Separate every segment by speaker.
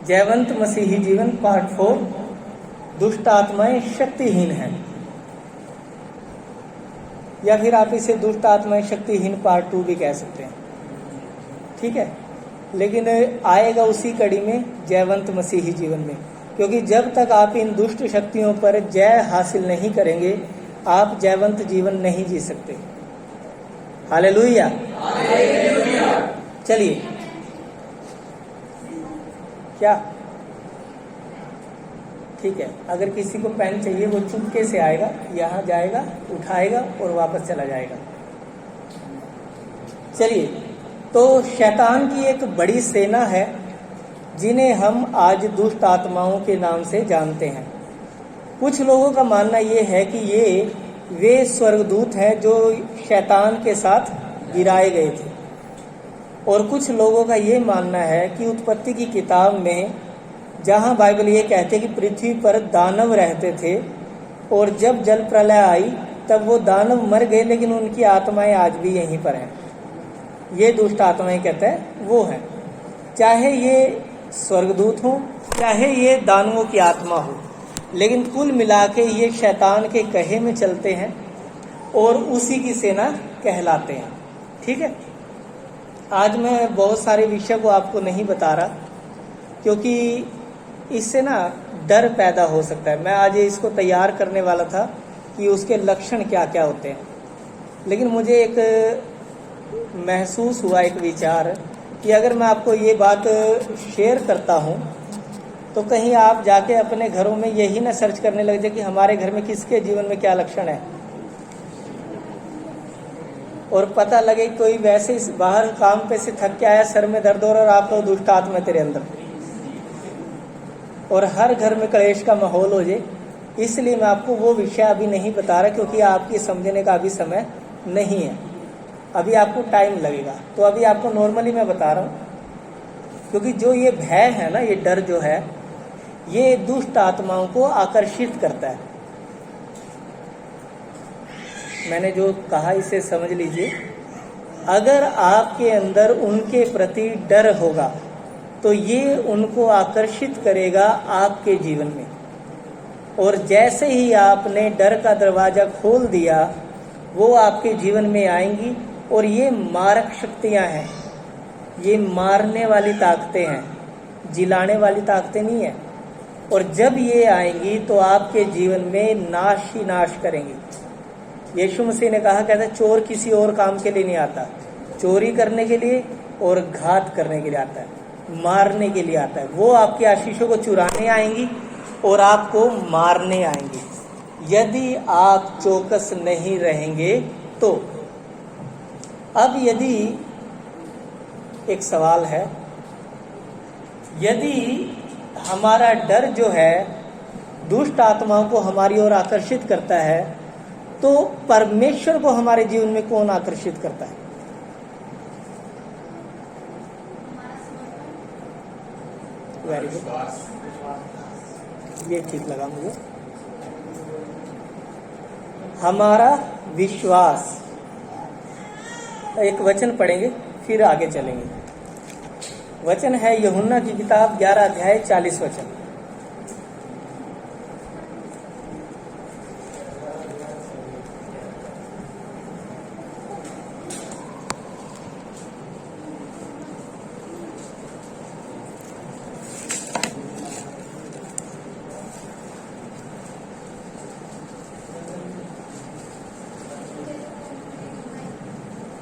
Speaker 1: जयवंत मसीही जीवन पार्ट 4, दुष्ट आत्माएं शक्तिहीन हैं, या फिर आप इसे दुष्ट आत्माएं शक्तिहीन पार्ट 2 भी कह सकते हैं। ठीक है, लेकिन आएगा उसी कड़ी में जयवंत मसीही जीवन में, क्योंकि जब तक आप इन दुष्ट शक्तियों पर जय हासिल नहीं करेंगे आप जयवंत जीवन नहीं जी सकते। हालेलुया। चलिए, क्या ठीक है, अगर किसी को पेन चाहिए वो चुपके से आएगा, यहाँ जाएगा, उठाएगा और वापस चला जाएगा। चलिए, तो शैतान की एक बड़ी सेना है जिन्हें हम आज दुष्ट आत्माओं के नाम से जानते हैं। कुछ लोगों का मानना ये है कि ये वे स्वर्गदूत हैं जो शैतान के साथ गिराए गए थे, और कुछ लोगों का ये मानना है कि उत्पत्ति की किताब में जहाँ बाइबल ये कहते कि पृथ्वी पर दानव रहते थे और जब जल प्रलय आई तब वो दानव मर गए, लेकिन उनकी आत्माएं आज भी यहीं पर हैं। ये दुष्ट आत्माएं कहते हैं वो हैं, चाहे ये स्वर्गदूत हो चाहे ये दानवों की आत्मा हो, लेकिन कुल मिला के ये शैतान के कहे में चलते हैं और उसी की सेना कहलाते हैं। ठीक है, आज मैं बहुत सारे विषय को आपको नहीं बता रहा क्योंकि इससे ना डर पैदा हो सकता है। मैं आज इसको तैयार करने वाला था कि उसके लक्षण क्या क्या होते हैं, लेकिन मुझे एक महसूस हुआ, एक विचार कि अगर मैं आपको ये बात शेयर करता हूँ तो कहीं आप जाके अपने घरों में यही ना सर्च करने लग जाए कि हमारे घर में किसके जीवन में क्या लक्षण है, और पता लगे कोई वैसे बाहर काम पे से थक के आया, सर में दर्द हो रहा और आप तो दुष्ट आत्मा तेरे अंदर, और हर घर में क्लेश का माहौल हो जाए। इसलिए मैं आपको वो विषय अभी नहीं बता रहा क्योंकि आपकी समझने का अभी समय नहीं है, अभी आपको टाइम लगेगा। तो अभी आपको नॉर्मली मैं बता रहा हूँ, क्योंकि जो ये भय है ना, ये डर जो है, ये दुष्ट आत्माओं को आकर्षित करता है। मैंने जो कहा इसे समझ लीजिए। अगर आपके अंदर उनके प्रति डर होगा तो ये उनको आकर्षित करेगा आपके जीवन में, और जैसे ही आपने डर का दरवाजा खोल दिया वो आपके जीवन में आएंगी, और ये मारक शक्तियां हैं, ये मारने वाली ताकतें हैं, जिलाने वाली ताकतें नहीं है। और जब ये आएंगी तो आपके जीवन में नाश ही नाश करेंगी। यीशु मसीह ने कहा, कहता चोर किसी और काम के लिए नहीं आता, चोरी करने के लिए और घात करने के लिए आता है, मारने के लिए आता है। वो आपके आशीषों को चुराने आएंगी और आपको मारने आएंगी यदि आप चौकस नहीं रहेंगे तो। अब यदि एक सवाल है, यदि हमारा डर जो है दुष्ट आत्माओं को हमारी ओर आकर्षित करता है, तो परमेश्वर को हमारे जीवन में कौन आकर्षित करता है? वेरी गुड, ये ठीक लगा मुझे। हमारा विश्वास। एक वचन पढ़ेंगे फिर आगे चलेंगे। वचन है यूहन्ना की किताब 11 अध्याय 40 वचन।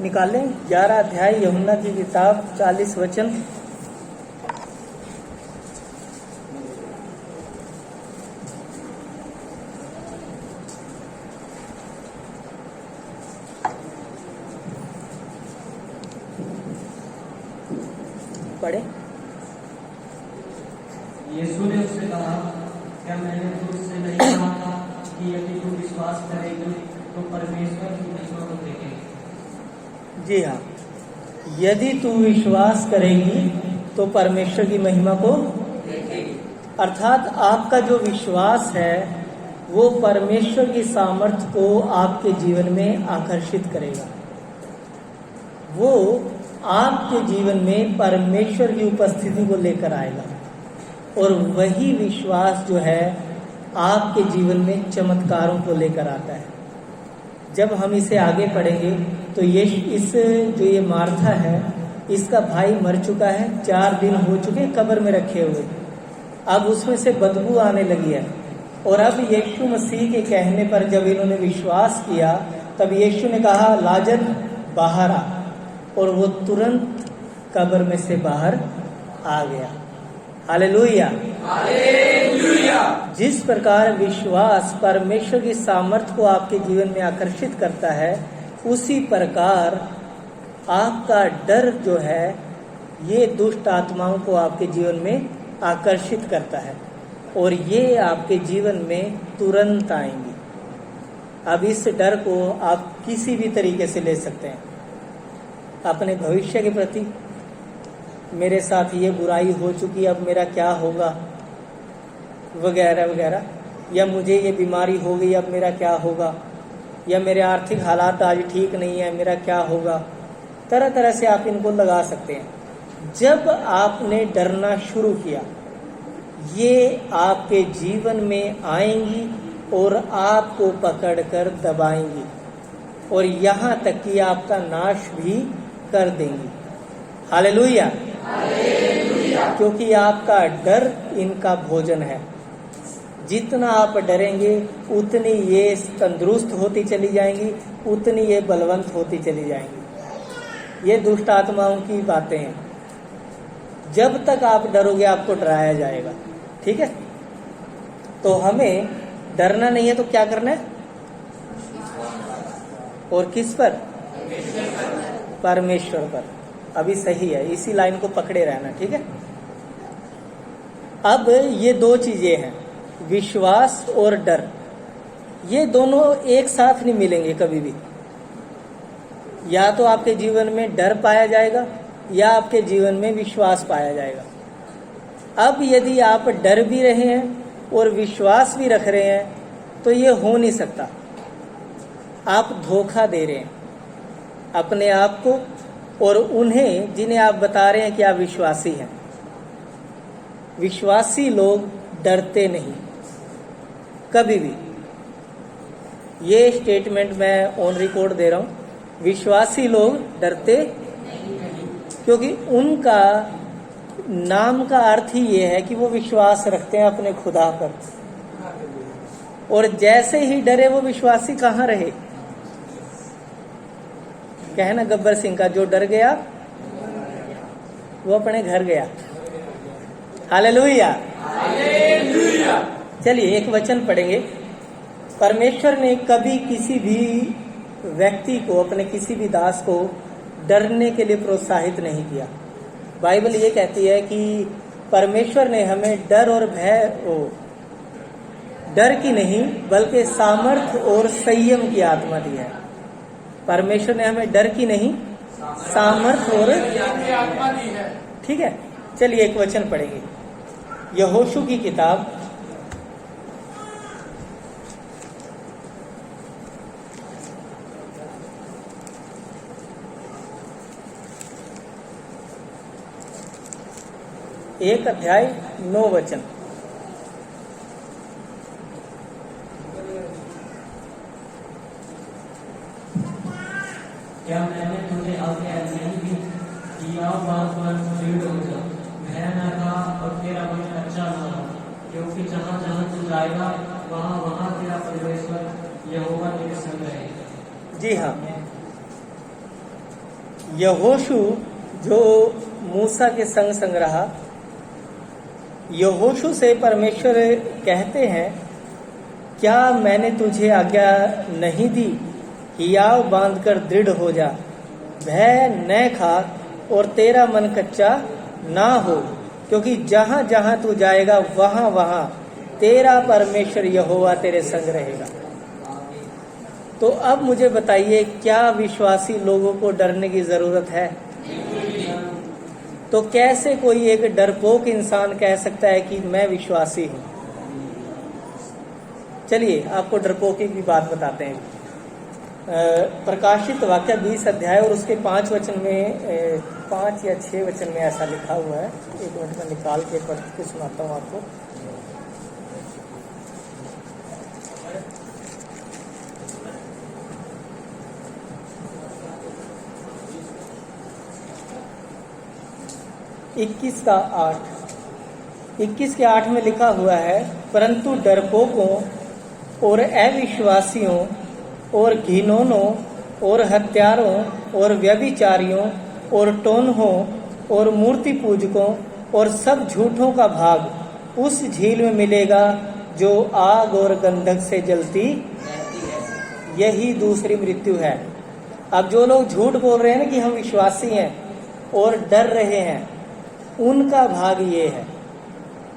Speaker 1: निकालें 11 अध्याय यूहन्ना की किताब 40 वचन। पढ़े।
Speaker 2: यीशु ने उससे कहा, क्या मैंने तुझसे नहीं कहा था कि यदि तू विश्वास करेगी तो परमेश्वर की महिमा को देखेगी?
Speaker 1: जी हाँ, यदि तू विश्वास करेगी तो परमेश्वर की महिमा को देखेगी। अर्थात आपका जो विश्वास है वो परमेश्वर की सामर्थ्य को आपके जीवन में आकर्षित करेगा। वो आपके जीवन में परमेश्वर की उपस्थिति को लेकर आएगा। और वही विश्वास जो है आपके जीवन में चमत्कारों को लेकर आता है। जब हम इसे आगे पढ़ेंगे तो ये मार्था है, इसका भाई मर चुका है, 4 दिन हो चुके कब्र में रखे हुए, अब उसमें से बदबू आने लगी है। और अब यीशु मसीह के कहने पर जब इन्होंने विश्वास किया तब यीशु ने कहा लाजर बाहर आ, और वो तुरंत कब्र में से बाहर आ गया। Hallelujah, hallelujah. जिस प्रकार विश्वास परमेश्वर की सामर्थ्य को आपके जीवन में आकर्षित करता है, उसी प्रकार आपका डर जो है ये दुष्ट आत्माओं को आपके जीवन में आकर्षित करता है और ये आपके जीवन में तुरंत आएंगी। अब इस डर को आप किसी भी तरीके से ले सकते हैं। अपने भविष्य के प्रति, मेरे साथ ये बुराई हो चुकी, अब मेरा क्या होगा, वगैरह वगैरह, या मुझे ये बीमारी हो गई, अब मेरा क्या होगा, या मेरे आर्थिक हालात आज ठीक नहीं है, मेरा क्या होगा। तरह तरह से आप इनको लगा सकते हैं। जब आपने डरना शुरू किया, ये आपके जीवन में आएंगी और आपको पकड़कर दबाएंगी और यहाँ तक कि आपका नाश भी कर देंगी। Hallelujah, hallelujah. क्योंकि आपका डर इनका भोजन है। जितना आप डरेंगे उतनी ये तंदुरुस्त होती चली जाएंगी, उतनी ये बलवंत होती चली जाएंगी। ये दुष्ट आत्माओं की बातें हैं। जब तक आप डरोगे आपको डराया जाएगा, ठीक है। तो हमें डरना नहीं है तो क्या करना है? और किस पर? परमेश्वर पर। अभी सही है, इसी लाइन को पकड़े रहना, ठीक है। अब ये 2 चीजें हैं, विश्वास और डर। ये दोनों एक साथ नहीं मिलेंगे कभी भी। या तो आपके जीवन में डर पाया जाएगा या आपके जीवन में विश्वास पाया जाएगा। अब यदि आप डर भी रहे हैं और विश्वास भी रख रहे हैं तो ये हो नहीं सकता। आप धोखा दे रहे हैं अपने आप को और उन्हें जिन्हें आप बता रहे हैं कि आप विश्वासी हैं। विश्वासी लोग डरते नहीं कभी भी। ये स्टेटमेंट मैं ऑन रिकॉर्ड दे रहा हूं, विश्वासी लोग डरते क्योंकि उनका नाम का अर्थ ही ये है कि वो विश्वास रखते हैं अपने खुदा पर। और जैसे ही डरे वो विश्वासी कहाँ रहे? कहना गब्बर सिंह का, जो डर गया वो अपने घर गया। Hallelujah, hallelujah. चलिए एक वचन पढ़ेंगे। परमेश्वर ने कभी किसी भी व्यक्ति को, अपने किसी भी दास को डरने के लिए प्रोत्साहित नहीं किया। बाइबल ये कहती है कि परमेश्वर ने हमें डर और भय, डर की नहीं बल्कि सामर्थ और संयम की आत्मा दी है। परमेश्वर ने हमें डर की नहीं सामर्थ और आत्मा दी है, ठीक है। चलिए एक वचन पढ़ेंगे, यहोशू की किताब एक अध्याय 9 वचन।
Speaker 2: क्या मैंने तुझे आज्ञा नहीं दी कि आओ बात पर दृढ़ हो जा, भय न खा और तेरा मन अच्छा न हो, क्योंकि जहाँ जहाँ तू जाएगा वहाँ वहाँ तेरा परमेश्वर यहोवा तेरे संग रहेगा।
Speaker 1: जी हाँ, यहोशू जो मूसा के संग संग रहा, यहोशू से परमेश्वर कहते हैं, क्या मैंने तुझे आज्ञा नहीं दी? हियाव बांधकर दृढ़ हो जा, भय न खा और तेरा मन कच्चा ना हो, क्योंकि जहाँ जहाँ तू जाएगा वहाँ वहाँ तेरा परमेश्वर यहोवा तेरे संग रहेगा। तो अब मुझे बताइए, क्या विश्वासी लोगों को डरने की जरूरत है? तो कैसे कोई एक डरपोक इंसान कह सकता है कि मैं विश्वासी हूं? चलिए आपको डरपोकी की बात बताते हैं। प्रकाशित वाक्य 20 अध्याय और उसके 5 वचन में 5 या 6 वचन में ऐसा लिखा हुआ है। एक मिनट में निकाल के पढ़ के सुनाता हूँ आपको। इक्कीस के 8 में लिखा हुआ है, परंतु डरपोकों और अविश्वासियों और घिनौनों और हत्यारों और व्यभिचारियों और टोनहों और मूर्ति पूजकों और सब झूठों का भाग उस झील में मिलेगा जो आग और गंधक से जलती। यही दूसरी मृत्यु है। अब जो लोग झूठ बोल रहे हैं ना कि हम विश्वासी हैं और डर रहे हैं, उनका भाग ये है,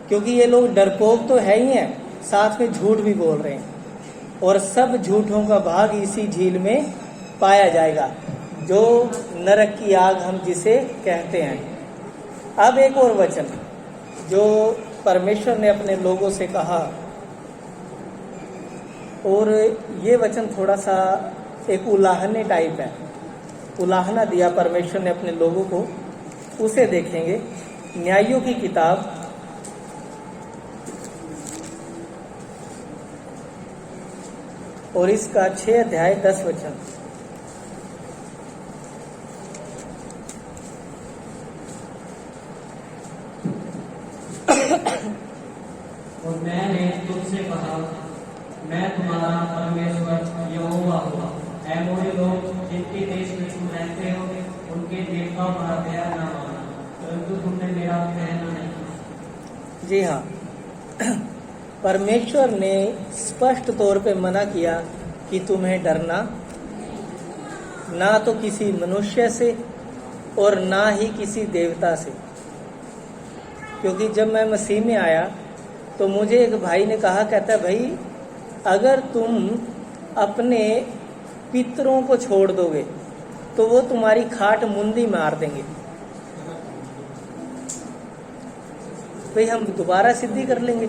Speaker 1: क्योंकि ये लोग डरपोक तो है ही हैं, साथ में झूठ भी बोल रहे हैं, और सब झूठों का भाग इसी झील में पाया जाएगा, जो नरक की आग हम जिसे कहते हैं। अब एक और वचन जो परमेश्वर ने अपने लोगों से कहा, और ये वचन थोड़ा सा एक उलाहने टाइप है, उलाहना दिया परमेश्वर ने अपने लोगों को, उसे देखेंगे। न्यायों की किताब और इसका 6 अध्याय 10 वचन।
Speaker 2: और मैंने तुमसे कहा, मैं तुम्हारा परमेश्वर यहोवा हूँ। ऐ मोरे लोग, जिनके देश में तुम रहते हो, उनके देवताओं का अध्ययन न माना, परंतु तुमने मेरा कहना नहीं।
Speaker 1: जी हाँ, परमेश्वर ने स्पष्ट तौर पे मना किया कि तुम्हें डरना, ना तो किसी मनुष्य से और ना ही किसी देवता से। क्योंकि जब मैं मसीह में आया तो मुझे एक भाई ने कहा, कहता भाई अगर तुम अपने पितरों को छोड़ दोगे तो वो तुम्हारी खाट मुंदी मार देंगे। भाई हम दोबारा सिद्धि कर लेंगे।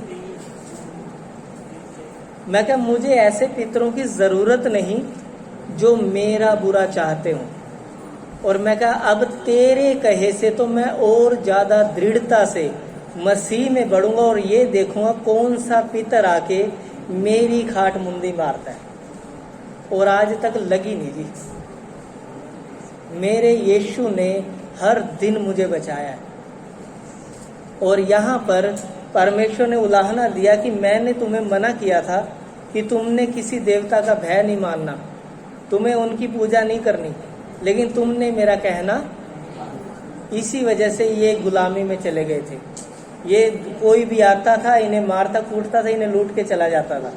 Speaker 1: मैं क्या, मुझे ऐसे पितरों की जरूरत नहीं जो मेरा बुरा चाहते हो। और मैं क्या, अब तेरे कहे से तो मैं और ज्यादा दृढ़ता से मसीह में बढ़ूंगा और ये देखूंगा कौन सा पितर आके मेरी खाट मुंदी मारता है। और आज तक लगी नहीं जी। मेरे यीशु ने हर दिन मुझे बचाया है। और यहाँ पर परमेश्वर ने उलाहना दिया कि मैंने तुम्हें मना किया था कि तुमने किसी देवता का भय नहीं मानना, तुम्हें उनकी पूजा नहीं करनी, लेकिन तुमने मेरा कहना, इसी वजह से ये गुलामी में चले गए थे। ये कोई भी आता था, इन्हें मारता कूटता था, इन्हें लूट के चला जाता था,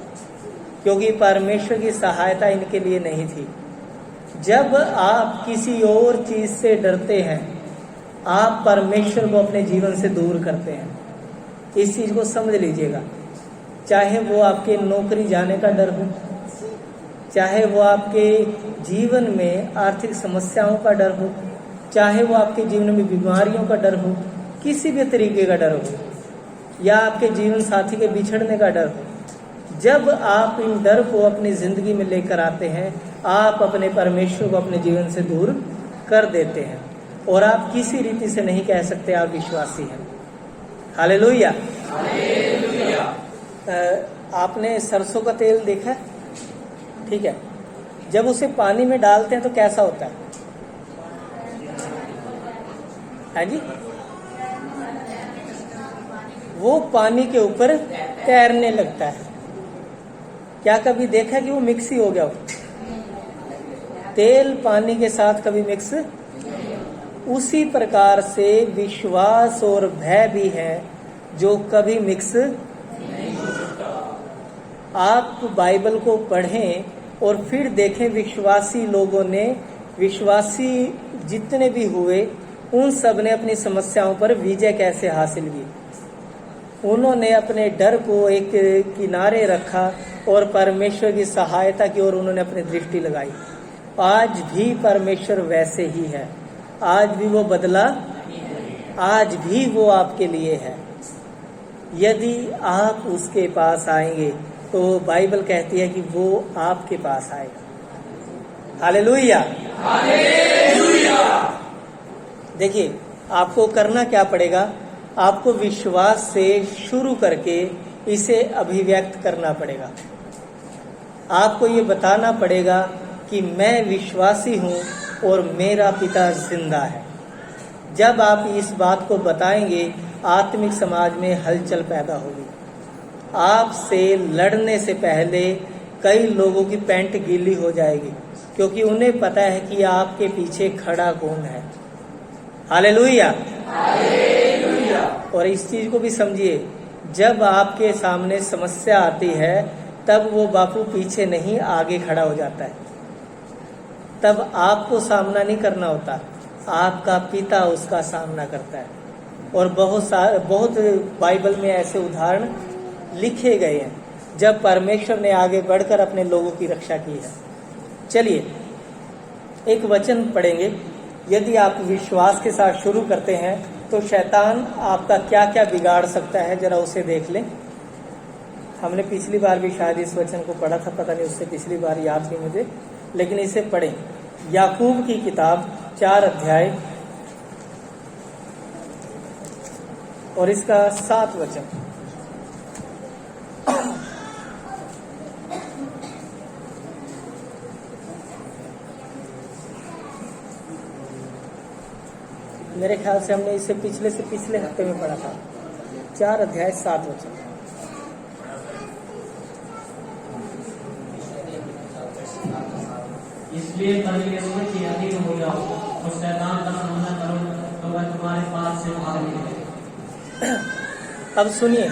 Speaker 1: क्योंकि परमेश्वर की सहायता इनके लिए नहीं थी। जब आप किसी और चीज से डरते हैं, आप परमेश्वर को अपने जीवन से दूर करते हैं। इस चीज को समझ लीजिएगा। चाहे वो आपके नौकरी जाने का डर हो, चाहे वो आपके जीवन में आर्थिक समस्याओं का डर हो, चाहे वो आपके जीवन में बीमारियों का डर हो, किसी भी तरीके का डर हो, या आपके जीवन साथी के बिछड़ने का डर हो, जब आप इन डर को अपनी जिंदगी में लेकर आते हैं, आप अपने परमेश्वर को अपने जीवन से दूर कर देते हैं, और आप किसी रीति से नहीं कह सकते आप विश्वासी हैं। हालेलुया। आपने सरसों का तेल देखा, ठीक है, जब उसे पानी में डालते हैं तो कैसा होता है जी? वो पानी के ऊपर तैरने लगता है। क्या कभी देखा कि वो मिक्स ही हो गया हो? तेल पानी के साथ कभी मिक्स। उसी प्रकार से विश्वास और भय भी है जो कभी मिक्स। आप बाइबल को पढ़ें और फिर देखें विश्वासी लोगों ने, विश्वासी जितने भी हुए, उन सब ने अपनी समस्याओं पर विजय कैसे हासिल की। उन्होंने अपने डर को एक किनारे रखा और परमेश्वर की सहायता की ओर उन्होंने अपनी दृष्टि लगाई। आज भी परमेश्वर वैसे ही है, आज भी वो बदला, आज भी वो आपके लिए है। यदि आप उसके पास आएंगे तो बाइबल कहती है कि वो आपके पास आएगा। हालेलुया। देखिए, आपको करना क्या पड़ेगा, आपको विश्वास से शुरू करके इसे अभिव्यक्त करना पड़ेगा। आपको ये बताना पड़ेगा कि मैं विश्वासी हूँ और मेरा पिता जिंदा है। जब आप इस बात को बताएंगे, आत्मिक समाज में हलचल पैदा होगी। आपसे लड़ने से पहले कई लोगों की पैंट गीली हो जाएगी, क्योंकि उन्हें पता है कि आपके पीछे खड़ा कौन है। हालेलुया। और इस चीज को भी समझिए, जब आपके सामने समस्या आती है तब वो बापू पीछे नहीं आगे खड़ा हो जाता है। तब आपको सामना नहीं करना होता, आपका पिता उसका सामना करता है। और बहुत बाइबल में ऐसे उदाहरण लिखे गए हैं जब परमेश्वर ने आगे बढ़कर अपने लोगों की रक्षा की है। चलिए एक वचन पढ़ेंगे। यदि आप विश्वास के साथ शुरू करते हैं तो शैतान आपका क्या क्या बिगाड़ सकता है, जरा उसे देख लें। हमने पिछली बार भी शायद इस वचन को पढ़ा था, पता नहीं उससे पिछली बार याद नहीं मुझे, लेकिन इसे पढ़ें। याकूब की किताब 4 अध्याय और इसका 7 वचन। मेरे ख्याल से हमने इसे पिछले हफ्ते में पढ़ा था। 4 अध्याय 7 वचन।
Speaker 2: इसलिए परमेश्वर के अधीन हो जाओ और शैतान का सामना करो, तो वह तुम्हारे पास से भाग निकले।
Speaker 1: अब सुनिए,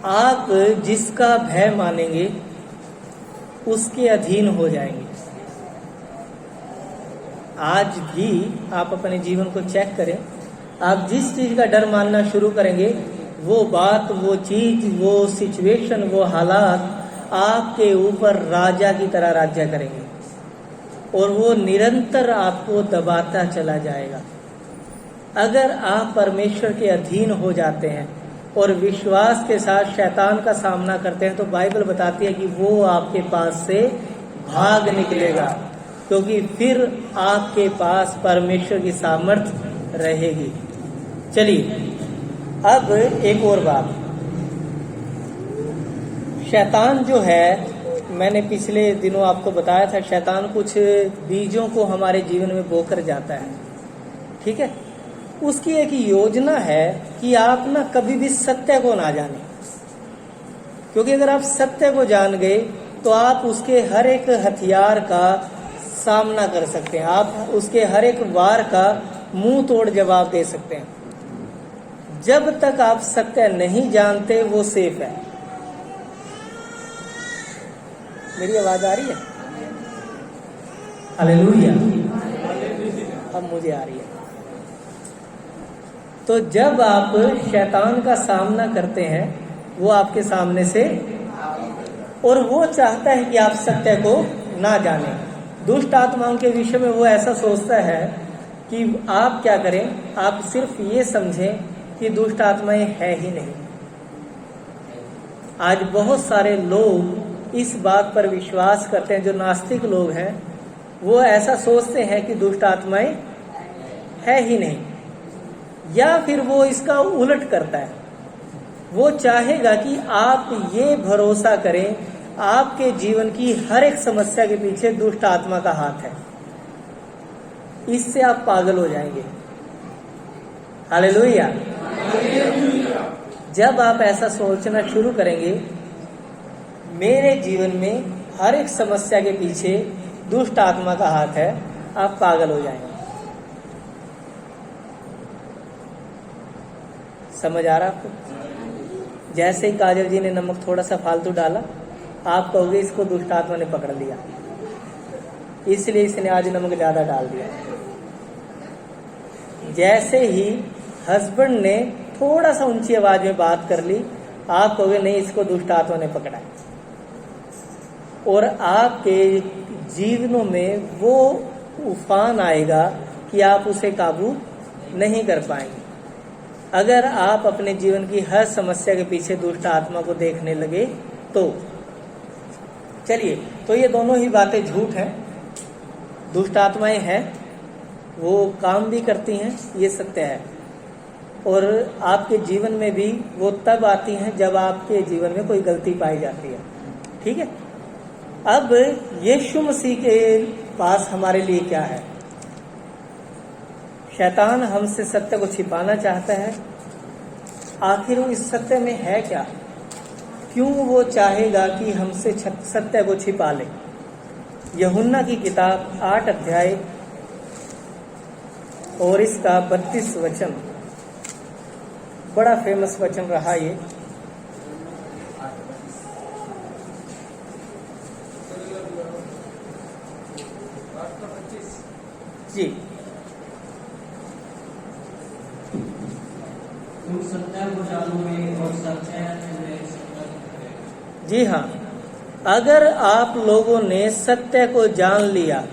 Speaker 1: आप जिसका भय मानेंगे उसके अधीन हो जाएंगे। आज भी आप अपने जीवन को चेक करें, आप जिस चीज का डर मानना शुरू करेंगे, वो बात, वो चीज, वो सिचुएशन, वो हालात आपके ऊपर राजा की तरह राज्य करेंगे और वो निरंतर आपको दबाता चला जाएगा। अगर आप परमेश्वर के अधीन हो जाते हैं और विश्वास के साथ शैतान का सामना करते हैं, तो बाइबल बताती है कि वो आपके पास से भाग निकलेगा, क्योंकि फिर आपके पास परमेश्वर की सामर्थ्य रहेगी। चलिए अब एक और बात, शैतान जो है, मैंने पिछले दिनों आपको बताया था, शैतान कुछ बीजों को हमारे जीवन में बोकर जाता है। ठीक है, उसकी एक योजना है कि आप ना कभी भी सत्य को ना जाने, क्योंकि अगर आप सत्य को जान गए तो आप उसके हर एक हथियार का सामना कर सकते हैं, आप उसके हर एक वार का मुंह तोड़ जवाब दे सकते हैं। जब तक आप सत्य नहीं जानते वो सेफ है। मेरी आवाज आ रही है? हालेलुया। अब मुझे आ रही है। तो जब आप शैतान का सामना करते हैं, वो आपके सामने से, और वो चाहता है कि आप सत्य को ना जाने। दुष्ट आत्माओं के विषय में वो ऐसा सोचता है कि आप क्या करें, आप सिर्फ ये समझें कि दुष्ट आत्माएं है ही नहीं। आज बहुत सारे लोग इस बात पर विश्वास करते हैं, जो नास्तिक लोग हैं, वो ऐसा सोचते हैं कि दुष्ट आत्माएं है ही नहीं, या फिर वो इसका उलट करता है। वो चाहेगा कि आप ये भरोसा करें, आपके जीवन की हर एक समस्या के पीछे दुष्ट आत्मा का हाथ है। इससे आप पागल हो जाएंगे। हालेलुया। जब आप ऐसा सोचना शुरू करेंगे, मेरे जीवन में हर एक समस्या के पीछे दुष्ट आत्मा का हाथ है, आप पागल हो जाएंगे। समझ आ रहा आपको? जैसे ही काजल जी ने नमक थोड़ा सा फालतू डाला, आप कहोगे इसको दुष्ट आत्मा ने पकड़ लिया, इसलिए इसने आज नमक ज्यादा डाल दिया। जैसे ही हस्बैंड ने थोड़ा सा ऊंची आवाज में बात कर ली, आप कहोगे नहीं, इसको दुष्ट आत्मा ने पकड़ा। और आपके जीवनों में वो उफान आएगा कि आप उसे काबू नहीं कर पाएंगे। अगर आप अपने जीवन की हर समस्या के पीछे दुष्ट आत्मा को देखने लगे तो। चलिए, तो ये दोनों ही बातें झूठ हैं। दुष्ट आत्माएं हैं, वो काम भी करती हैं, ये सत्य है। और आपके जीवन में भी वो तब आती हैं जब आपके जीवन में कोई गलती पाई जाती है। ठीक है। अब यीशु मसीह के पास हमारे लिए क्या है? शैतान हमसे सत्य को छिपाना चाहता है। आखिर वो इस सत्य में है क्या? क्यों वो चाहेगा कि हमसे सत्य को छिपा ले? यूहन्ना की किताब 8 अध्याय और इसका 32 वचन, बड़ा फेमस वचन रहा ये। जी,
Speaker 2: तुम सत्य को जानोगे और सत्य तुम्हें स्वतंत्र करेगा।
Speaker 1: जी हाँ, अगर आप लोगों ने सत्य को जान लिया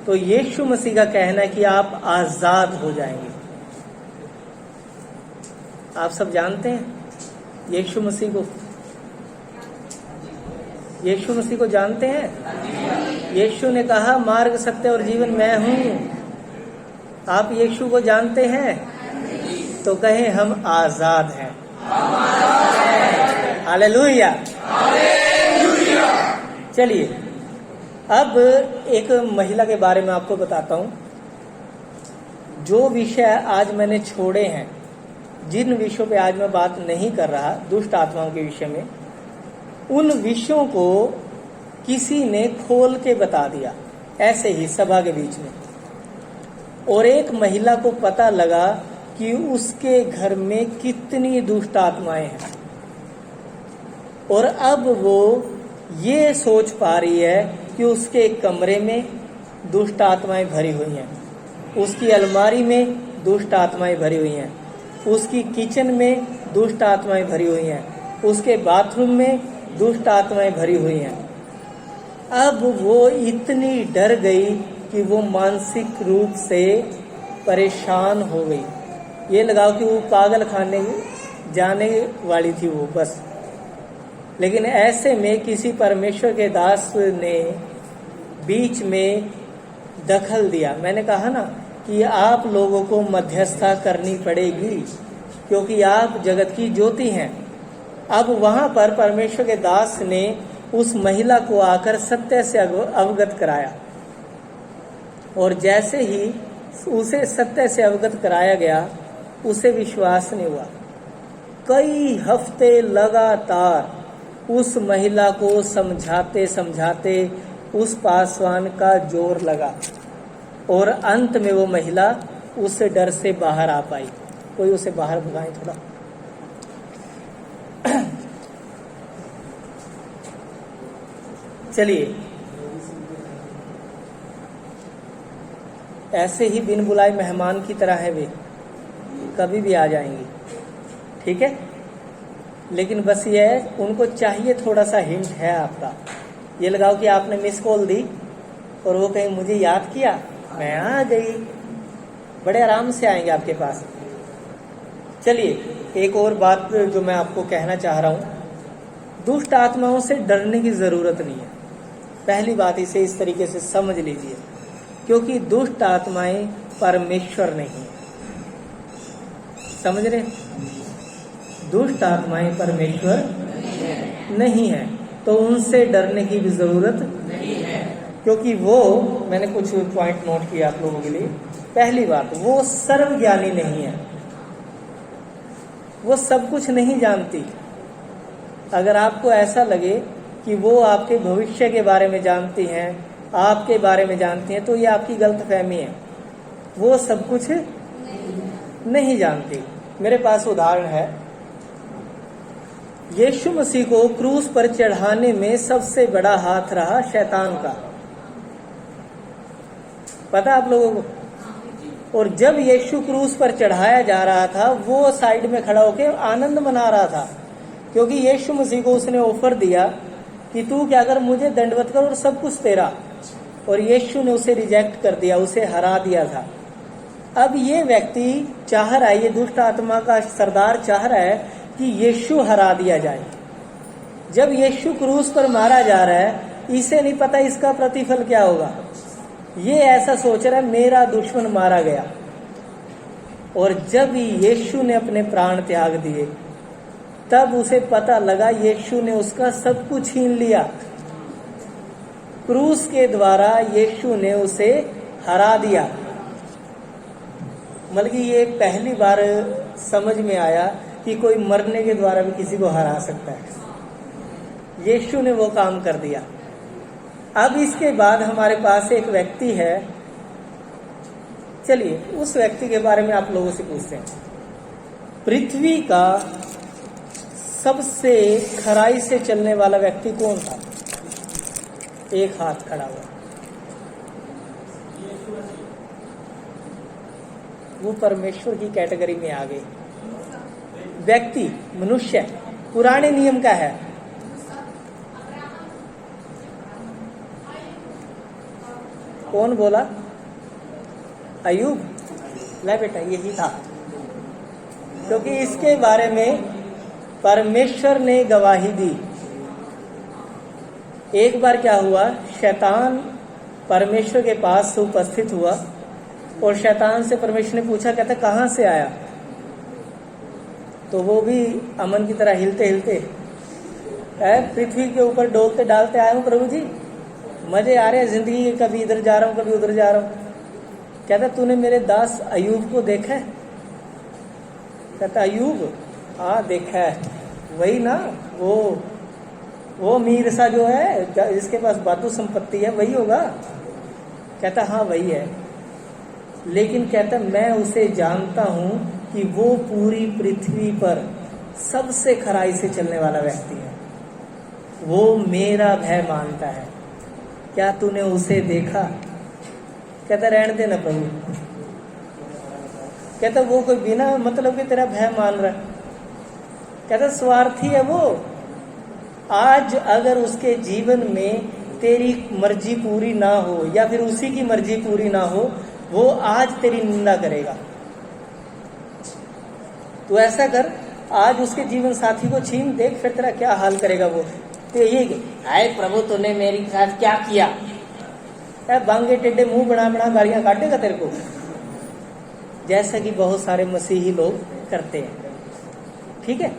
Speaker 1: तो यीशु मसीह का कहना है कि आप आजाद हो जाएंगे। आप सब जानते हैं यीशु मसीह को? यीशु मसीह को जानते हैं? यीशु ने कहा मार्ग, सत्य और जीवन मैं हूं। आप यीशु को जानते हैं? तो कहें हम आजाद हैं। हालेलुया। चलिए, अब एक महिला के बारे में आपको बताता हूं। जो विषय आज मैंने छोड़े हैं, जिन विषयों पे आज मैं बात नहीं कर रहा, दुष्ट आत्माओं के विषय में, उन विषयों को किसी ने खोल के बता दिया ऐसे ही सभा के बीच में। और एक महिला को पता लगा कि उसके घर में कितनी दुष्ट आत्माएं हैं। और अब वो ये सोच पा रही है कि उसके कमरे में दुष्ट आत्माएं भरी हुई हैं, उसकी अलमारी में दुष्ट आत्माएं भरी हुई हैं, उसकी किचन में दुष्ट आत्माएं भरी हुई हैं, उसके बाथरूम में दुष्ट आत्माएं भरी हुई हैं। अब वो इतनी डर गई कि वो मानसिक रूप से परेशान हो गई। ये लगाओ कि वो पागल खाने जाने वाली थी वो बस। लेकिन ऐसे में किसी परमेश्वर के दास ने बीच में दखल दिया। मैंने कहा ना कि आप लोगों को मध्यस्थता करनी पड़ेगी, क्योंकि आप जगत की ज्योति हैं। अब वहां पर परमेश्वर के दास ने उस महिला को आकर सत्य से अवगत कराया। और जैसे ही उसे सत्य से अवगत कराया गया, उसे विश्वास नहीं हुआ। कई हफ्ते लगातार उस महिला को समझाते समझाते उस पासवान का जोर लगा, और अंत में वो महिला उस डर से बाहर आ पाई। कोई उसे बाहर भगाए थोड़ा। चलिए, ऐसे ही बिन बुलाए मेहमान की तरह है वे, कभी भी आ जाएंगी। ठीक है। लेकिन बस ये है, उनको चाहिए थोड़ा सा हिंट है आपका। ये लगाओ कि आपने मिस कॉल दी और वो कहीं मुझे याद किया, मैं आ गई। बड़े आराम से आएंगे आपके पास। चलिए, एक और बात जो मैं आपको कहना चाह रहा हूं, दुष्ट आत्माओं से डरने की जरूरत नहीं है। पहली बात इसे इस तरीके से समझ लीजिए, क्योंकि दुष्ट आत्माएं परमेश्वर नहीं है। समझ रहे? दुष्ट आत्माएं परमेश्वर नहीं है, तो उनसे डरने की भी जरूरत नहीं है। क्योंकि वो, मैंने कुछ पॉइंट नोट किया आप लोगों के लिए। पहली बात, वो सर्वज्ञानी नहीं है, वो सब कुछ नहीं जानती। अगर आपको ऐसा लगे कि वो आपके भविष्य के बारे में जानती हैं, आपके बारे में जानती हैं, तो ये आपकी गलतफहमी है। वो सब कुछ नहीं जानती। मेरे पास उदाहरण है। यीशु मसीह को क्रूस पर चढ़ाने में सबसे बड़ा हाथ रहा शैतान का, पता आप लोगों को? और जब यीशु क्रूस पर चढ़ाया जा रहा था, वो साइड में खड़ा होकर आनंद मना रहा था, क्योंकि यीशु मसीह को उसने ऑफर दिया कि तू क्या कर, मुझे दंडवत कर और सब कुछ तेरा। और यीशु ने उसे रिजेक्ट कर दिया, उसे हरा दिया था। अब ये व्यक्ति चाह रहा है, ये दुष्ट आत्मा का सरदार चाह रहा है कि यीशु हरा दिया जाए। जब यीशु क्रूस पर मारा जा रहा है, इसे नहीं पता इसका प्रतिफल क्या होगा। ये ऐसा सोच रहा है मेरा दुश्मन मारा गया। और जब यीशु ने अपने प्राण त्याग दिए तब उसे पता लगा यीशु ने उसका सब कुछ छीन लिया। क्रूस के द्वारा यीशु ने उसे हरा दिया। मतलब कि ये पहली बार समझ में आया कि कोई मरने के द्वारा भी किसी को हरा सकता है। यीशु ने वो काम कर दिया। अब इसके बाद हमारे पास एक व्यक्ति है, चलिए उस व्यक्ति के बारे में आप लोगों से पूछते हैं। पृथ्वी का सबसे खराई से चलने वाला व्यक्ति कौन था? एक हाथ खड़ा हुआ। वो परमेश्वर की कैटेगरी में आ गए। व्यक्ति मनुष्य पुराने नियम का है। कौन बोला? अय्यूब। ले बेटा यही था, क्योंकि इसके बारे में परमेश्वर ने गवाही दी। एक बार क्या हुआ, शैतान परमेश्वर के पास उपस्थित हुआ और शैतान से परमेश्वर ने पूछा, कहता कहाँ से आया? तो वो भी अमन की तरह हिलते हिलते, पृथ्वी के ऊपर डोलते डालते आया हूँ प्रभु जी, मजे आ रहे हैं जिंदगी के, कभी इधर जा रहा हूँ कभी उधर जा रहा हूँ। कहता तूने मेरे दास अय्यूब को देखा है? कहता अय्यूब, हाँ देखा है। वही ना, वो अमीर सा जो है जिसके पास बातू संपत्ति है, वही होगा? कहता हाँ वही है। लेकिन कहता मैं उसे जानता हूं कि वो पूरी पृथ्वी पर सबसे खराई से चलने वाला व्यक्ति है। वो मेरा भय मानता है। क्या तूने उसे देखा? कहता रहने देना प्रभु। कहता वो कोई बिना मतलब कि तेरा भय मान रहा है। कहता स्वार्थी है वो। आज अगर उसके जीवन में तेरी मर्जी पूरी ना हो या फिर उसी की मर्जी पूरी ना हो, वो आज तेरी निंदा करेगा। तो ऐसा कर, आज उसके जीवन साथी को छीन, देख फिर तेरा क्या हाल करेगा वो। तो ये आए प्रभु तूने मेरे साथ क्या किया? बांगे टेढ़े मुंह बना बना गालियां काटेगा तेरे को, जैसा कि बहुत सारे मसीही लोग करते हैं। ठीक है,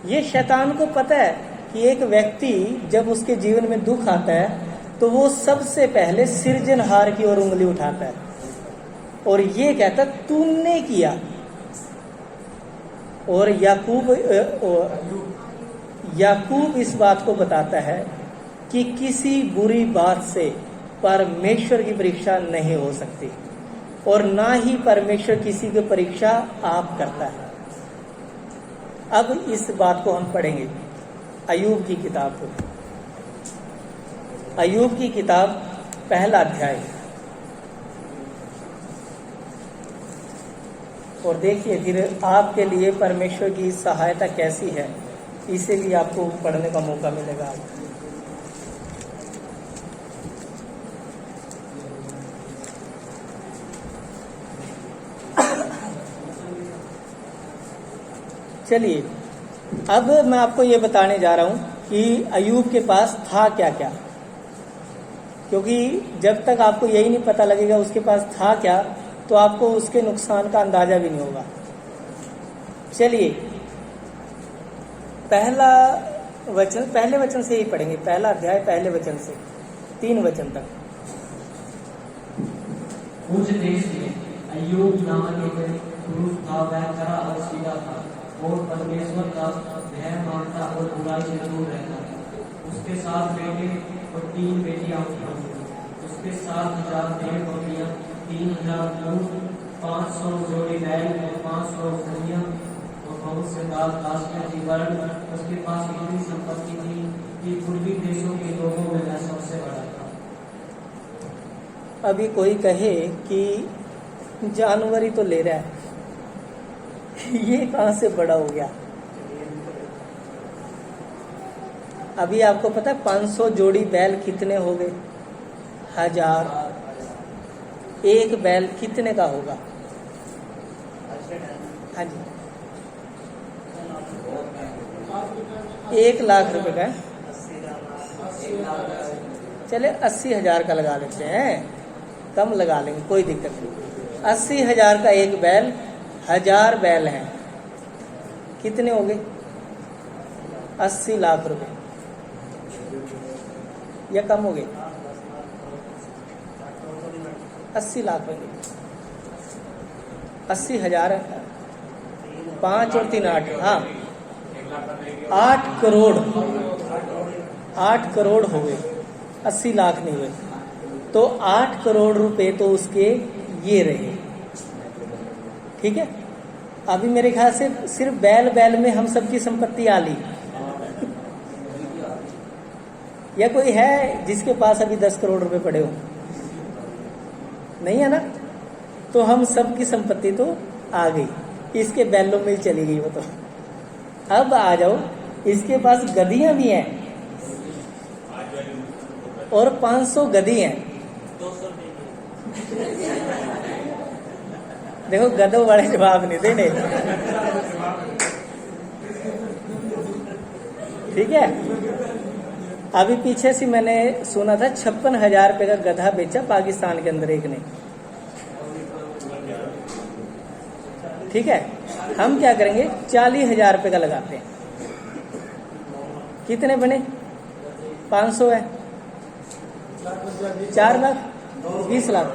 Speaker 1: ये शैतान को पता है कि एक व्यक्ति जब उसके जीवन में दुख आता है तो वो सबसे पहले सृजनहार की ओर उंगली उठाता है और ये कहता तुमने किया। और याकूब इस बात को बताता है कि किसी बुरी बात से परमेश्वर की परीक्षा नहीं हो सकती और ना ही परमेश्वर किसी की परीक्षा आप करता है। अब इस बात को हम पढ़ेंगे अय्यूब की किताब को। अय्यूब की किताब पहला अध्याय, और देखिए फिर आपके लिए परमेश्वर की सहायता कैसी है, इसीलिए आपको पढ़ने का मौका मिलेगा। चलिए अब मैं आपको ये बताने जा रहा हूं कि अय्यूब के पास था क्या क्या, क्योंकि जब तक आपको यही नहीं पता लगेगा उसके पास था क्या तो आपको उसके नुकसान का अंदाजा भी नहीं होगा। चलिए पहले वचन से ही पढ़ेंगे, पहला अध्याय पहले वचन से 3 वचन तक।
Speaker 2: उस देश में अय्यूब नामक एक पुरुष था, वह खरा और सीधा था और परमेश्वर का भय मानता और बुराई से दूर रहता था। उसके 7 बेटे और 3 बेटियां थीं। उसके 7,000 भेड़ बकरियां, 3,000 ऊँट, 500 जोड़ी बैल और 500 बकरियां और बहुत से दास दासियां थी। वरन उसके पास इतनी संपत्ति थी कि पूर्वी देशों के लोगों में वह सबसे बड़ा था।
Speaker 1: अभी कोई कहे कि जानवर ही तो ले रहा है, ये कहां से बड़ा हो गया? अभी आपको पता है 500 जोड़ी बैल कितने हो गए? 1000। एक बैल कितने का होगा? हाँ जी, 1 लाख रुपए का। चले 80,000 का लगा लेते हैं, कम लगा लेंगे, कोई दिक्कत नहीं। 80,000 का एक बैल, 1000 बैल हैं, कितने हो गए? 80 लाख रुपए, या कम हो गए? 80 लाख हो गए। 80,000, 5 और 3 8, हाँ 8 करोड़, 8 करोड़ हो गए, 80 लाख नहीं हुए। तो 8 करोड़ रुपए तो उसके ये रहे, ठीक है। अभी मेरे ख्याल से सिर्फ बैल बैल में हम सबकी संपत्ति आ ली। या कोई है जिसके पास अभी 10 करोड़ रुपए पड़े हो? नहीं है ना। तो हम सबकी संपत्ति तो आ गई, इसके बैलों में चली गई वो तो। अब आ जाओ, इसके पास गधियां भी हैं और 500 गधी हैं। देखो गधों वाले जवाब नहीं देने, ठीक है। अभी पीछे से मैंने सुना था 56,000 रुपए का गधा बेचा पाकिस्तान के अंदर एक ने, ठीक है। हम क्या करेंगे, 40,000 रुपए का लगाते हैं। कितने बने? 500 है, 4 लाख, 20 लाख।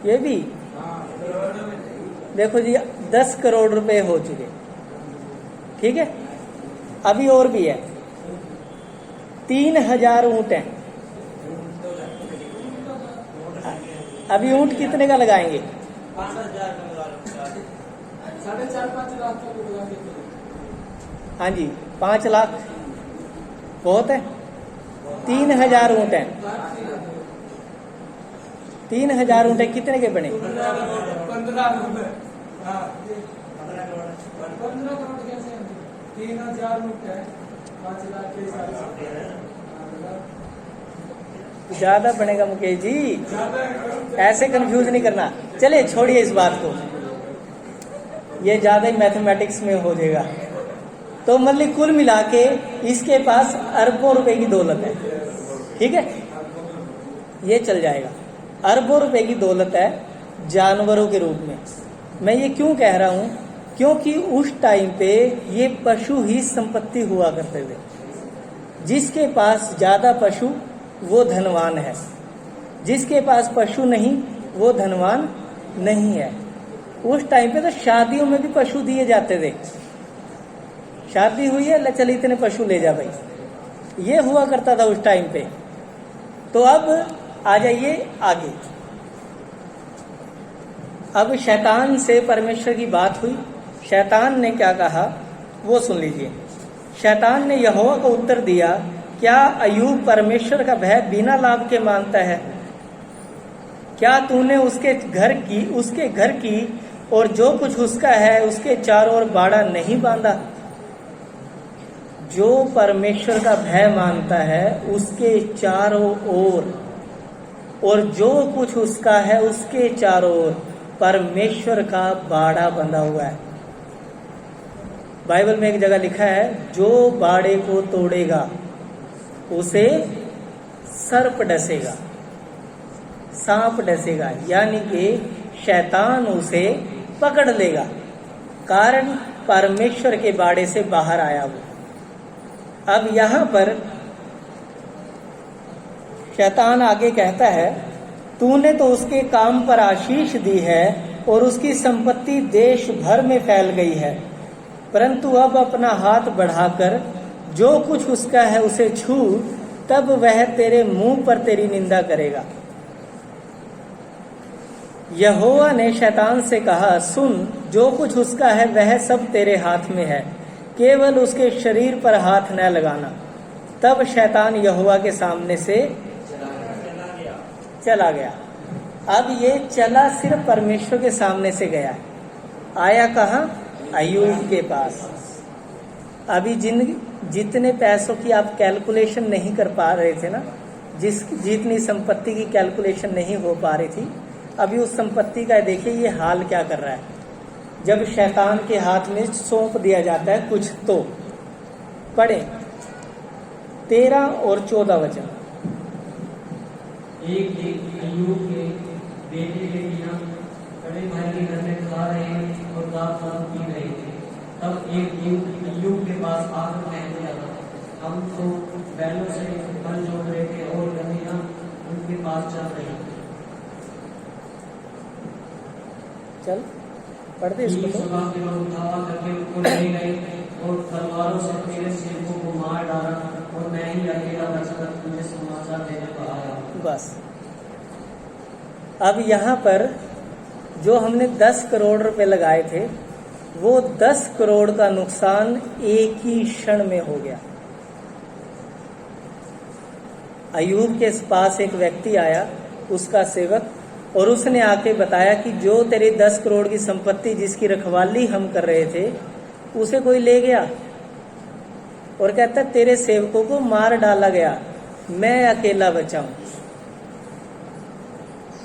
Speaker 1: ये भी देखो जी 10 करोड़ रुपए हो चुके, ठीक है। अभी और भी है, 3,000 ऊंट हैं। अभी ऊंट कितने का लगाएंगे?
Speaker 2: 4.5 लाख का।
Speaker 1: हाँ जी, 5 लाख बहुत है। 3,000 ऊंट हैं, 3,000 ऊंट कितने के बने?
Speaker 2: 15 रुपए। 15 करोड़ कैसे? 3,000 ऊंट है, 5 लाख के हिसाब से
Speaker 1: ज्यादा बनेगा मुकेश जी, ऐसे कंफ्यूज नहीं करना। चलिए छोड़िए इस बात को, ये ज्यादा ही मैथमेटिक्स में हो जाएगा। तो मतलब कुल मिला के इसके पास अरबों रुपए की दौलत है, ठीक है। ये चल जाएगा, अरबों रुपए की दौलत है जानवरों के रूप में। मैं ये क्यों कह रहा हूं, क्योंकि उस टाइम पे ये पशु ही संपत्ति हुआ करते थे। जिसके पास ज्यादा पशु वो धनवान है, जिसके पास पशु नहीं वो धनवान नहीं है। उस टाइम पे तो शादियों में भी पशु दिए जाते थे। शादी हुई है, ले चल इतने पशु ले जा भाई, ये हुआ करता था उस टाइम पे। तो अब आ जाइए आगे। अब शैतान से परमेश्वर की बात हुई, शैतान ने क्या कहा वो सुन लीजिए। शैतान ने यहोवा को उत्तर दिया, क्या अय्यूब परमेश्वर का भय बिना लाभ के मानता है? क्या तूने उसके घर की और जो कुछ उसका है उसके चारों ओर बाड़ा नहीं बांधा? जो परमेश्वर का भय मानता है उसके चारों ओर, और जो कुछ उसका है उसके चारों ओर परमेश्वर का बाड़ा बंधा हुआ है। बाइबल में एक जगह लिखा है, जो बाड़े को तोड़ेगा उसे सर्प डसेगा, सांप डसेगा, यानी कि शैतान उसे पकड़ लेगा, कारण परमेश्वर के बाड़े से बाहर आया वो। अब यहां पर शैतान आगे कहता है, तूने तो उसके काम पर आशीष दी है और उसकी संपत्ति देश भर में फैल गई है, परंतु अब अपना हाथ बढ़ाकर जो कुछ उसका है उसे छू, तब वह तेरे मुंह पर तेरी निंदा करेगा। यहोवा ने शैतान से कहा, सुन, जो कुछ उसका है वह सब तेरे हाथ में है, केवल उसके शरीर पर हाथ न लगाना। तब शैतान यहोवा के सामने से चला गया। अब ये चला सिर्फ परमेश्वर के सामने से गया, आया कहाँ? अय्यूब के पास। अभी जितने पैसों की आप कैलकुलेशन नहीं कर पा रहे थे ना, जितनी संपत्ति की कैलकुलेशन नहीं हो पा रही थी, अभी उस संपत्ति का देखिए ये हाल क्या कर रहा है। जब शैतान के हाथ में सौंप दिया जाता है कुछ, तो पढ़े 13 और 14 वचन।
Speaker 2: एक अय्यूब के बेटे बेटियां बड़े भाई के घर में खा रहे और दाब पी रहे थे। तब एक दिन अय्यूब के पास आकर कहने लगा, हम तो बैलों से हल जोत रहे थे और गदहियां उनके पास चल रही थी।
Speaker 1: चल पढ़ते इसको तो।
Speaker 2: सभा के लोग धावा करके उनको ले गए और तलवारों से तेरे सेवकों को मार डाला और मैं ही अकेला बचकर तुझे समाचार देने को आया।
Speaker 1: बस अब यहाँ पर जो हमने 10 करोड़ रुपए लगाए थे वो 10 करोड़ का नुकसान एक ही क्षण में हो गया। अय्यूब के पास एक व्यक्ति आया, उसका सेवक, और उसने आके बताया कि जो तेरे 10 करोड़ की संपत्ति जिसकी रखवाली हम कर रहे थे उसे कोई ले गया, और कहता तेरे सेवकों को मार डाला गया, मैं अकेला बचा हूं।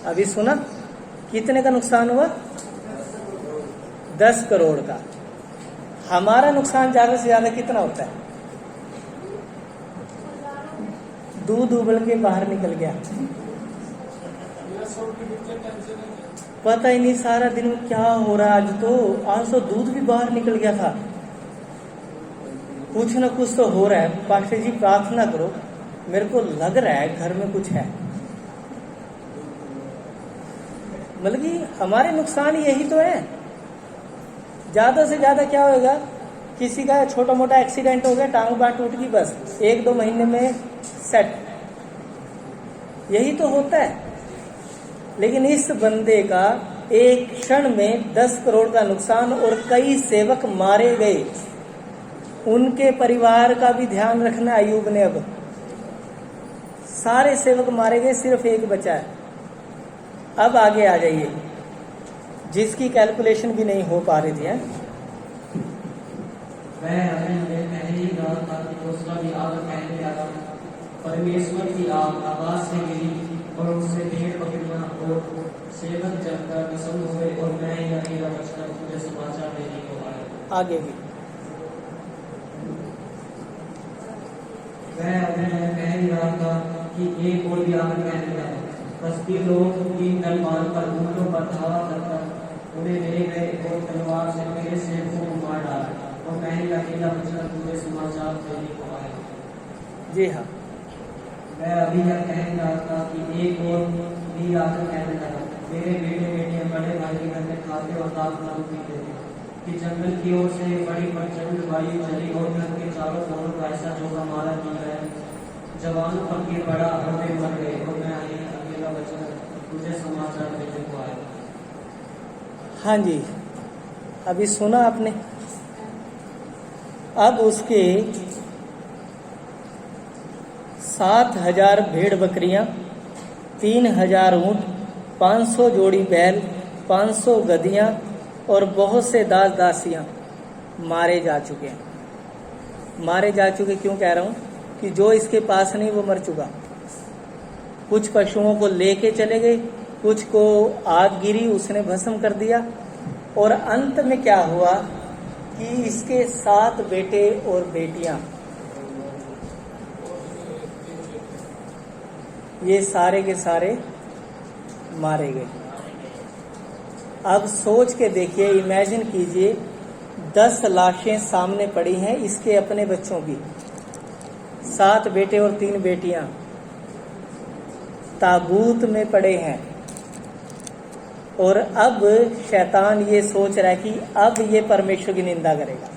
Speaker 1: अभी सुना कितने का नुकसान हुआ? 10 करोड़ का। हमारा नुकसान ज्यादा से ज्यादा कितना होता है? दूध उबल के बाहर निकल गया, पता ही नहीं सारा दिन क्या हो रहा है। आज तो दूध भी बाहर निकल गया था। कुछ न कुछ तो हो रहा है। पास्टर जी प्रार्थना करो, मेरे को लग रहा है घर में कुछ है। मतलब कि हमारे नुकसान यही तो है। ज्यादा से ज्यादा क्या होगा? किसी का छोटा मोटा एक्सीडेंट हो गया, टांग बांह टूट गई, बस 1-2 महीने में सेट, यही तो होता है। लेकिन इस बंदे का एक क्षण में 10 करोड़ का नुकसान और कई सेवक मारे गए। उनके परिवार का भी ध्यान रखना अय्यूब ने। अब सारे सेवक मारे गए, सिर्फ एक बचा है। अब आगे आ जाइए, जिसकी कैलकुलेशन भी नहीं हो पा रही थी।
Speaker 2: परमेश्वर की आवाज से गिरी और उससे भेड़ बकरियां और सेवक जलकर कसम हुए और मैं ही अकेला बचकर तुझे समाचार देने को आया।
Speaker 1: आगे भी
Speaker 2: वह कह ही रहा था कि एक और भी आकर कहने लगा, बस्ती लोग 3 दल बांधकर ऊँटों पर धावा करकर उन्हें ले गए और तलवार से मेरे सेवकों को मार डाला और मैं ही अकेला बचकर तुझे समाचार देने को आया।
Speaker 1: जी हाँ,
Speaker 2: मैं अभी यह कह रहा था कि एक और भी आकर कहने लगा, मेरे बेटे बेटियां बड़े भाई के घर में खाते और दाल पीते थे कि जंगल की ओर से बड़ी प्रचंड वायु चली और घर के चारों कोनों का ऐसा जोगा मारा दिया है, जवानों पर गिर पड़ा और वे मर गए और मैं अकेला बचकर तुझे समाचार देने को आया।
Speaker 1: हाँ जी, अभी सुना आपने। अब उसके 7,000 भेड़ बकरियां, 3,000 ऊंट, 500 जोड़ी बैल, 500 गधियां और बहुत से दास दासियां मारे जा चुके हैं। मारे जा चुके क्यों कह रहा हूं? कि जो इसके पास नहीं वो मर चुका। कुछ पशुओं को लेके चले गए, कुछ को आग गिरी, उसने भस्म कर दिया, और अंत में क्या हुआ कि इसके 7 बेटे और बेटियां, ये सारे के सारे मारे गए। अब सोच के देखिए, इमेजिन कीजिए, 10 लाशें सामने पड़ी हैं इसके अपने बच्चों की। 7 बेटे और 3 बेटियां ताबूत में पड़े हैं, और अब शैतान ये सोच रहा है कि अब ये परमेश्वर की निंदा करेगा,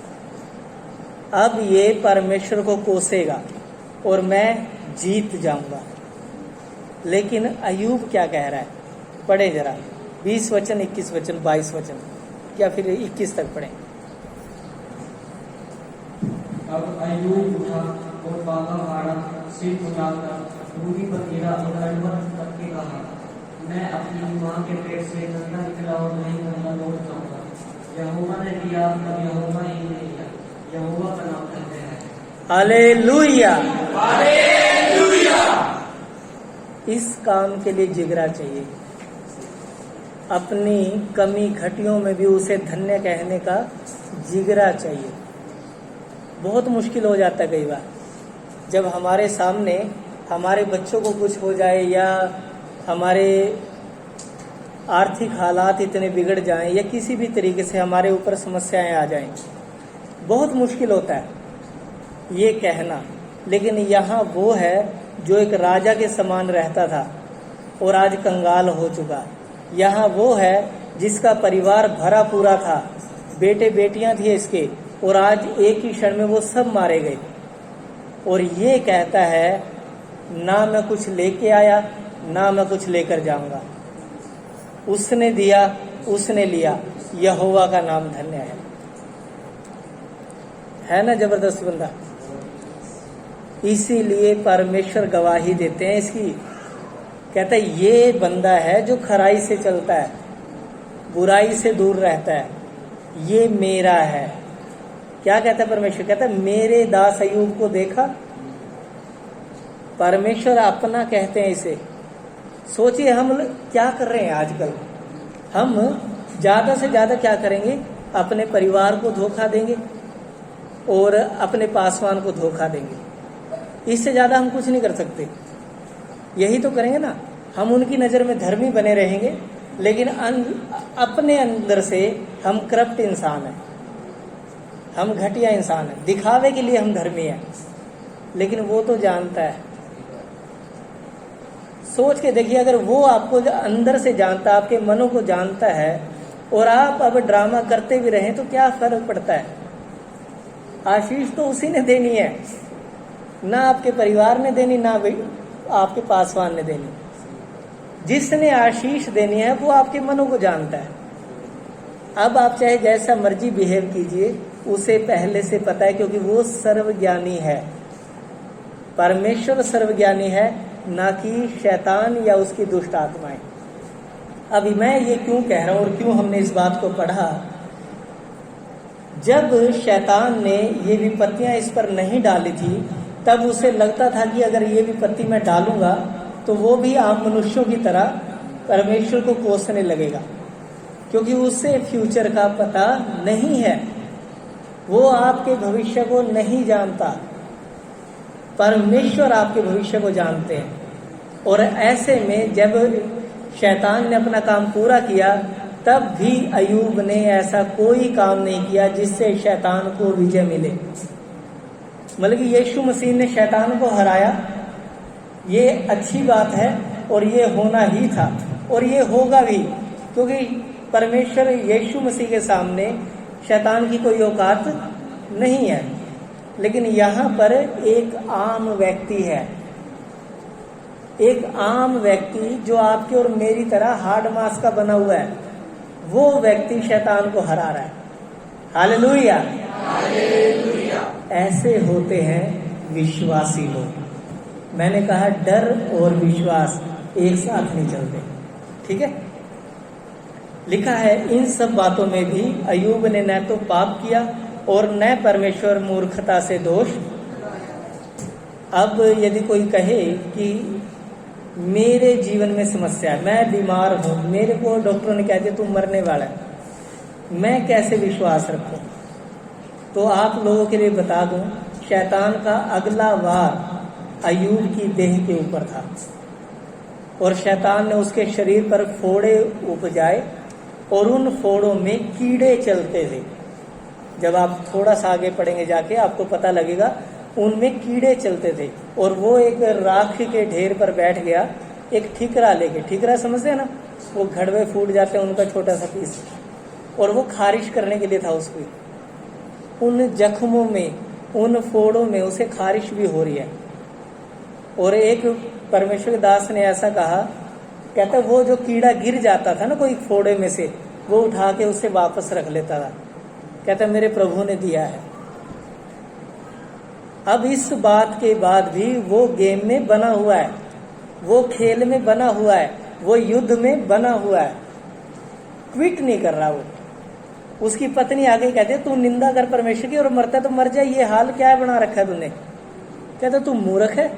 Speaker 1: अब ये परमेश्वर को कोसेगा और मैं जीत जाऊंगा। लेकिन अय्यूब क्या कह रहा है? पढ़े जरा 20 वचन, 21 वचन, 22 वचन, या फिर 21 तक पढ़े।
Speaker 2: अब अय्यूब उठा और बागा फाड़ा, सिर उठाकर दूरी पर गिरा और दंडवत करके कहा, मैं अपनी मां के पेट से गंदा निकला और नहीं गंदा लौट जाऊंगा। यहोवा ने दिया और यहोवा ही ने दिया, यहोवा का नाम कहते हैं।
Speaker 1: Hallelujah,
Speaker 2: hallelujah.
Speaker 1: इस काम के लिए जिगरा चाहिए। अपनी कमी घटियों में भी उसे धन्य कहने का जिगरा चाहिए। बहुत मुश्किल हो जाता है कई बार। जब हमारे सामने हमारे बच्चों को कुछ हो जाए या हमारे आर्थिक हालात इतने बिगड़ जाएं या किसी भी तरीके से हमारे ऊपर समस्याएं आ जाएं, बहुत मुश्किल होता है ये कहना। लेकिन यहाँ वो है जो एक राजा के समान रहता था और आज कंगाल हो चुका। यहाँ वो है जिसका परिवार भरा पूरा था, बेटे बेटियां थी इसके, और आज एक ही क्षण में वो सब मारे गए। और ये कहता है ना मैं कुछ लेके आया ना मैं कुछ लेकर जाऊंगा, उसने दिया उसने लिया, यहोवा का नाम धन्य है ना जबरदस्त बंदा। इसीलिए परमेश्वर गवाही देते हैं इसकी, कहता है ये बंदा है जो खराई से चलता है, बुराई से दूर रहता है, ये मेरा है। क्या कहता है परमेश्वर? कहता है मेरे दास अय्यूब को देखा। परमेश्वर अपना कहते हैं इसे। सोचिए हम क्या कर रहे हैं आजकल, हम ज्यादा से ज्यादा क्या करेंगे? अपने परिवार को धोखा देंगे और अपने पासवान को धोखा देंगे। इससे ज्यादा हम कुछ नहीं कर सकते। यही तो करेंगे ना। हम उनकी नजर में धर्मी बने रहेंगे, लेकिन अपने अंदर से हम करप्ट इंसान हैं, हम घटिया इंसान हैं। दिखावे के लिए हम धर्मी हैं, लेकिन वो तो जानता है। सोच के देखिए, अगर वो आपको अंदर से जानता, आपके मनों को जानता है, और आप अब ड्रामा करते भी रहें तो क्या फर्क पड़ता है? आशीष तो उसी ने देनी है, ना आपके परिवार ने देनी, ना आपके पासवान ने देनी। जिसने आशीष देनी है वो आपके मनों को जानता है। अब आप चाहे जैसा मर्जी बिहेव कीजिए, उसे पहले से पता है, क्योंकि वो सर्वज्ञानी है। परमेश्वर सर्वज्ञानी है, ना कि शैतान या उसकी दुष्ट आत्माएं। अभी मैं ये क्यों कह रहा हूं और क्यों हमने इस बात को पढ़ा? जब शैतान ने ये विपत्तियां इस पर नहीं डाली थी, तब उसे लगता था कि अगर ये विपत्ति मैं डालूंगा तो वो भी आम मनुष्यों की तरह परमेश्वर को कोसने लगेगा, क्योंकि उसे फ्यूचर का पता नहीं है, वो आपके भविष्य को नहीं जानता। परमेश्वर आपके भविष्य को जानते हैं। और ऐसे में जब शैतान ने अपना काम पूरा किया, तब भी अय्यूब ने ऐसा कोई काम नहीं किया जिससे शैतान को विजय मिले। मतलब कि यीशु मसीह ने शैतान को हराया, ये अच्छी बात है और ये होना ही था और ये होगा भी, क्योंकि परमेश्वर यीशु मसीह के सामने शैतान की कोई औकात नहीं है। लेकिन यहाँ पर एक आम व्यक्ति है, एक आम व्यक्ति जो आपके और मेरी तरह हार्ड मांस का बना हुआ है, वो व्यक्ति शैतान को हरा रहा है। Hallelujah, hallelujah. ऐसे होते हैं विश्वासी लोग। मैंने कहा डर और विश्वास एक साथ नहीं चलते, ठीक है। लिखा है इन सब बातों में भी अय्यूब ने न तो पाप किया और न परमेश्वर मूर्खता से दोष। अब यदि कोई कहे कि मेरे जीवन में समस्या है, मैं बीमार हूं, मेरे को डॉक्टरों ने कह दिया तुम मरने वाला है, मैं कैसे विश्वास रखूं? तो आप लोगों के लिए बता दूं, शैतान का अगला वार अय्यूब की देह के ऊपर था और शैतान ने उसके शरीर पर फोड़े उपजाए और उन फोड़ों में कीड़े चलते थे। जब आप थोड़ा सा आगे पढ़ेंगे जाके आपको पता लगेगा, उनमें कीड़े चलते थे। और वो एक राख के ढेर पर बैठ गया, एक ठिकरा लेके। ठिकरा समझते हैं ना, वो घड़वे फूट जाते हैं उनका छोटा सा पीस, और वो खारिश करने के लिए था उसको। उन जख्मों में, उन फोड़ों में उसे खारिश भी हो रही है। और एक परमेश्वर के दास ने ऐसा कहा, कहता वो जो कीड़ा गिर जाता था ना कोई फोड़े में से, वो उठा के उसे वापस रख लेता था। कहता मेरे प्रभु ने दिया है। अब इस बात के बाद भी वो गेम में बना हुआ है, वो खेल में बना हुआ है, वो युद्ध में बना हुआ है, क्विट नहीं कर रहा। वो उसकी पत्नी आगे कहती है तू निंदा कर परमेश्वर की और मरता तो मर जाए, ये हाल क्या है बना रखा है तूने। कहता तू मूर्ख है,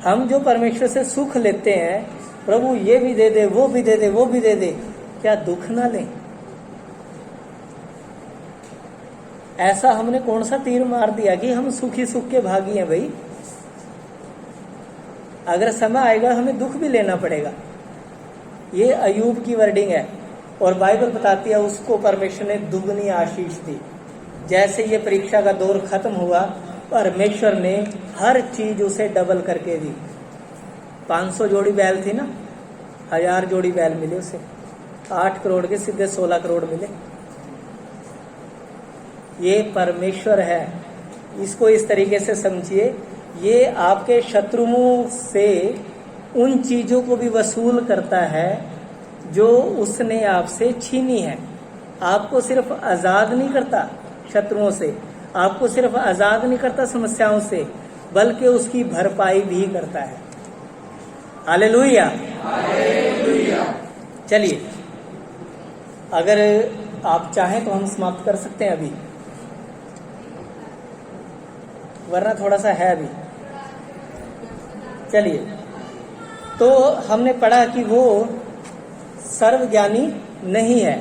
Speaker 1: हम जो परमेश्वर से सुख लेते हैं, प्रभु ये भी दे दे, वो भी दे दे, वो भी दे दे, क्या दुख ना लें? ऐसा हमने कौन सा तीर मार दिया कि हम सुखी सुख के भागी हैं भाई? अगर समय आएगा हमें दुख भी लेना पड़ेगा। ये अयूब की वर्डिंग है और बाइबल बताती है उसको परमेश्वर ने दुगनी आशीष दी। जैसे ये परीक्षा का दौर खत्म हुआ, परमेश्वर ने हर चीज उसे डबल करके दी। 500 जोड़ी बैल थी ना, 1000 जोड़ी बैल मिले उसे, 8 करोड़ के सीधे 16 करोड़ मिले। ये परमेश्वर है, इसको इस तरीके से समझिए, ये आपके शत्रुओं से उन चीजों को भी वसूल करता है जो उसने आपसे छीनी है। आपको सिर्फ आजाद नहीं करता शत्रुओं से, आपको सिर्फ आजाद नहीं करता समस्याओं से, बल्कि उसकी भरपाई भी करता है। Hallelujah, hallelujah. चलिए, अगर आप चाहें तो हम समाप्त कर सकते हैं अभी, वरना थोड़ा सा है अभी। चलिए, तो हमने पढ़ा कि वो सर्वज्ञानी नहीं है।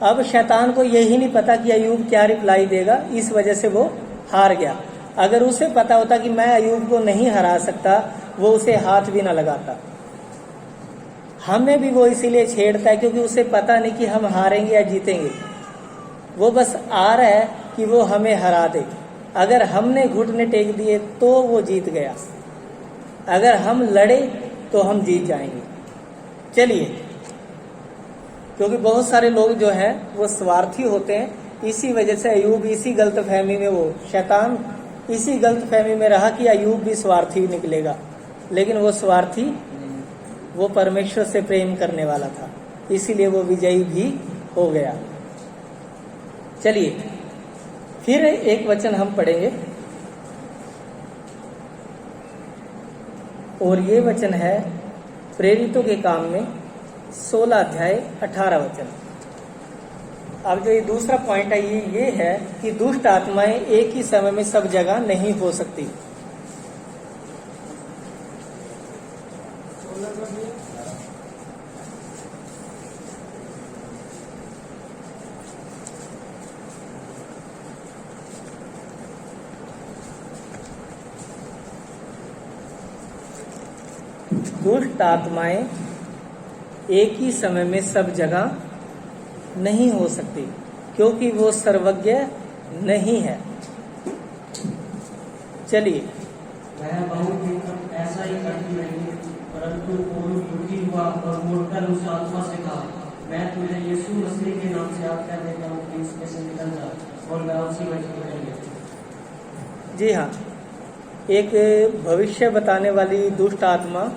Speaker 1: अब शैतान को यही नहीं पता कि अयूब क्या रिप्लाई देगा, इस वजह से वो हार गया। अगर उसे पता होता कि मैं अयूब को नहीं हरा सकता, वो उसे हाथ भी ना लगाता। हमें भी वो इसीलिए छेड़ता है क्योंकि उसे पता नहीं कि हम हारेंगे या जीतेंगे। वो बस आ रहा है कि वो हमें हरा दे। अगर हमने घुटने टेक दिए तो वो जीत गया, अगर हम लड़े तो हम जीत जाएंगे। चलिए, क्योंकि बहुत सारे लोग जो हैं वो स्वार्थी होते हैं, इसी वजह से अयूब इसी गलतफहमी में, वो शैतान इसी गलतफहमी में रहा कि अयूब भी स्वार्थी निकलेगा, लेकिन वो स्वार्थी, वो परमेश्वर से प्रेम करने वाला था, इसीलिए वो विजयी भी हो गया। चलिए, फिर एक वचन हम पढ़ेंगे और ये वचन है प्रेरितों के काम में 16 अध्याय 18 वचन। अब जो ये दूसरा पॉइंट है ये है कि दुष्ट आत्माएं एक ही समय में सब जगह नहीं हो सकती। दुष्ट आत्माएं एक ही समय में सब जगह नहीं हो सकती क्योंकि वो सर्वज्ञ नहीं है। चलिए,
Speaker 2: वह बहुत दिन तक ऐसा ही करती रही, परंतु पौलुस दुखी हुआ और मुड़कर उस आत्मा से कहा, मैं तुझे यीशु मसीह के नाम से आज्ञा देता हूँ कि इसमें से निकल जा, और वह उसी में निकल गया।
Speaker 1: जी हाँ, एक भविष्य बताने वाली दुष्ट आत्मा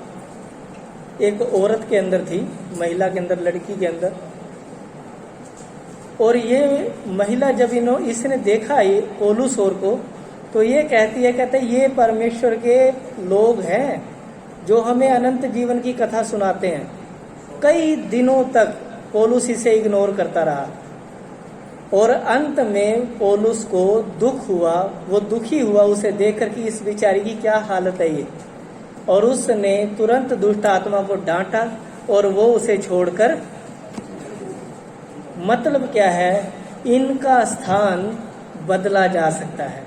Speaker 1: एक औरत के अंदर थी, महिला के अंदर, लड़की के अंदर। और ये महिला जब इसने देखा ये पौलुस और को, तो ये कहते ये परमेश्वर के लोग हैं जो हमें अनंत जीवन की कथा सुनाते हैं। कई दिनों तक पौलुस इसे इग्नोर करता रहा और अंत में पौलुस को दुख हुआ, वो दुखी हुआ उसे देखकर कि इस बेचारी की क्या हालत है ये, और उसने तुरंत दुष्ट आत्मा को डांटा और वो उसे छोड़कर, मतलब क्या है, इनका स्थान बदला जा सकता है,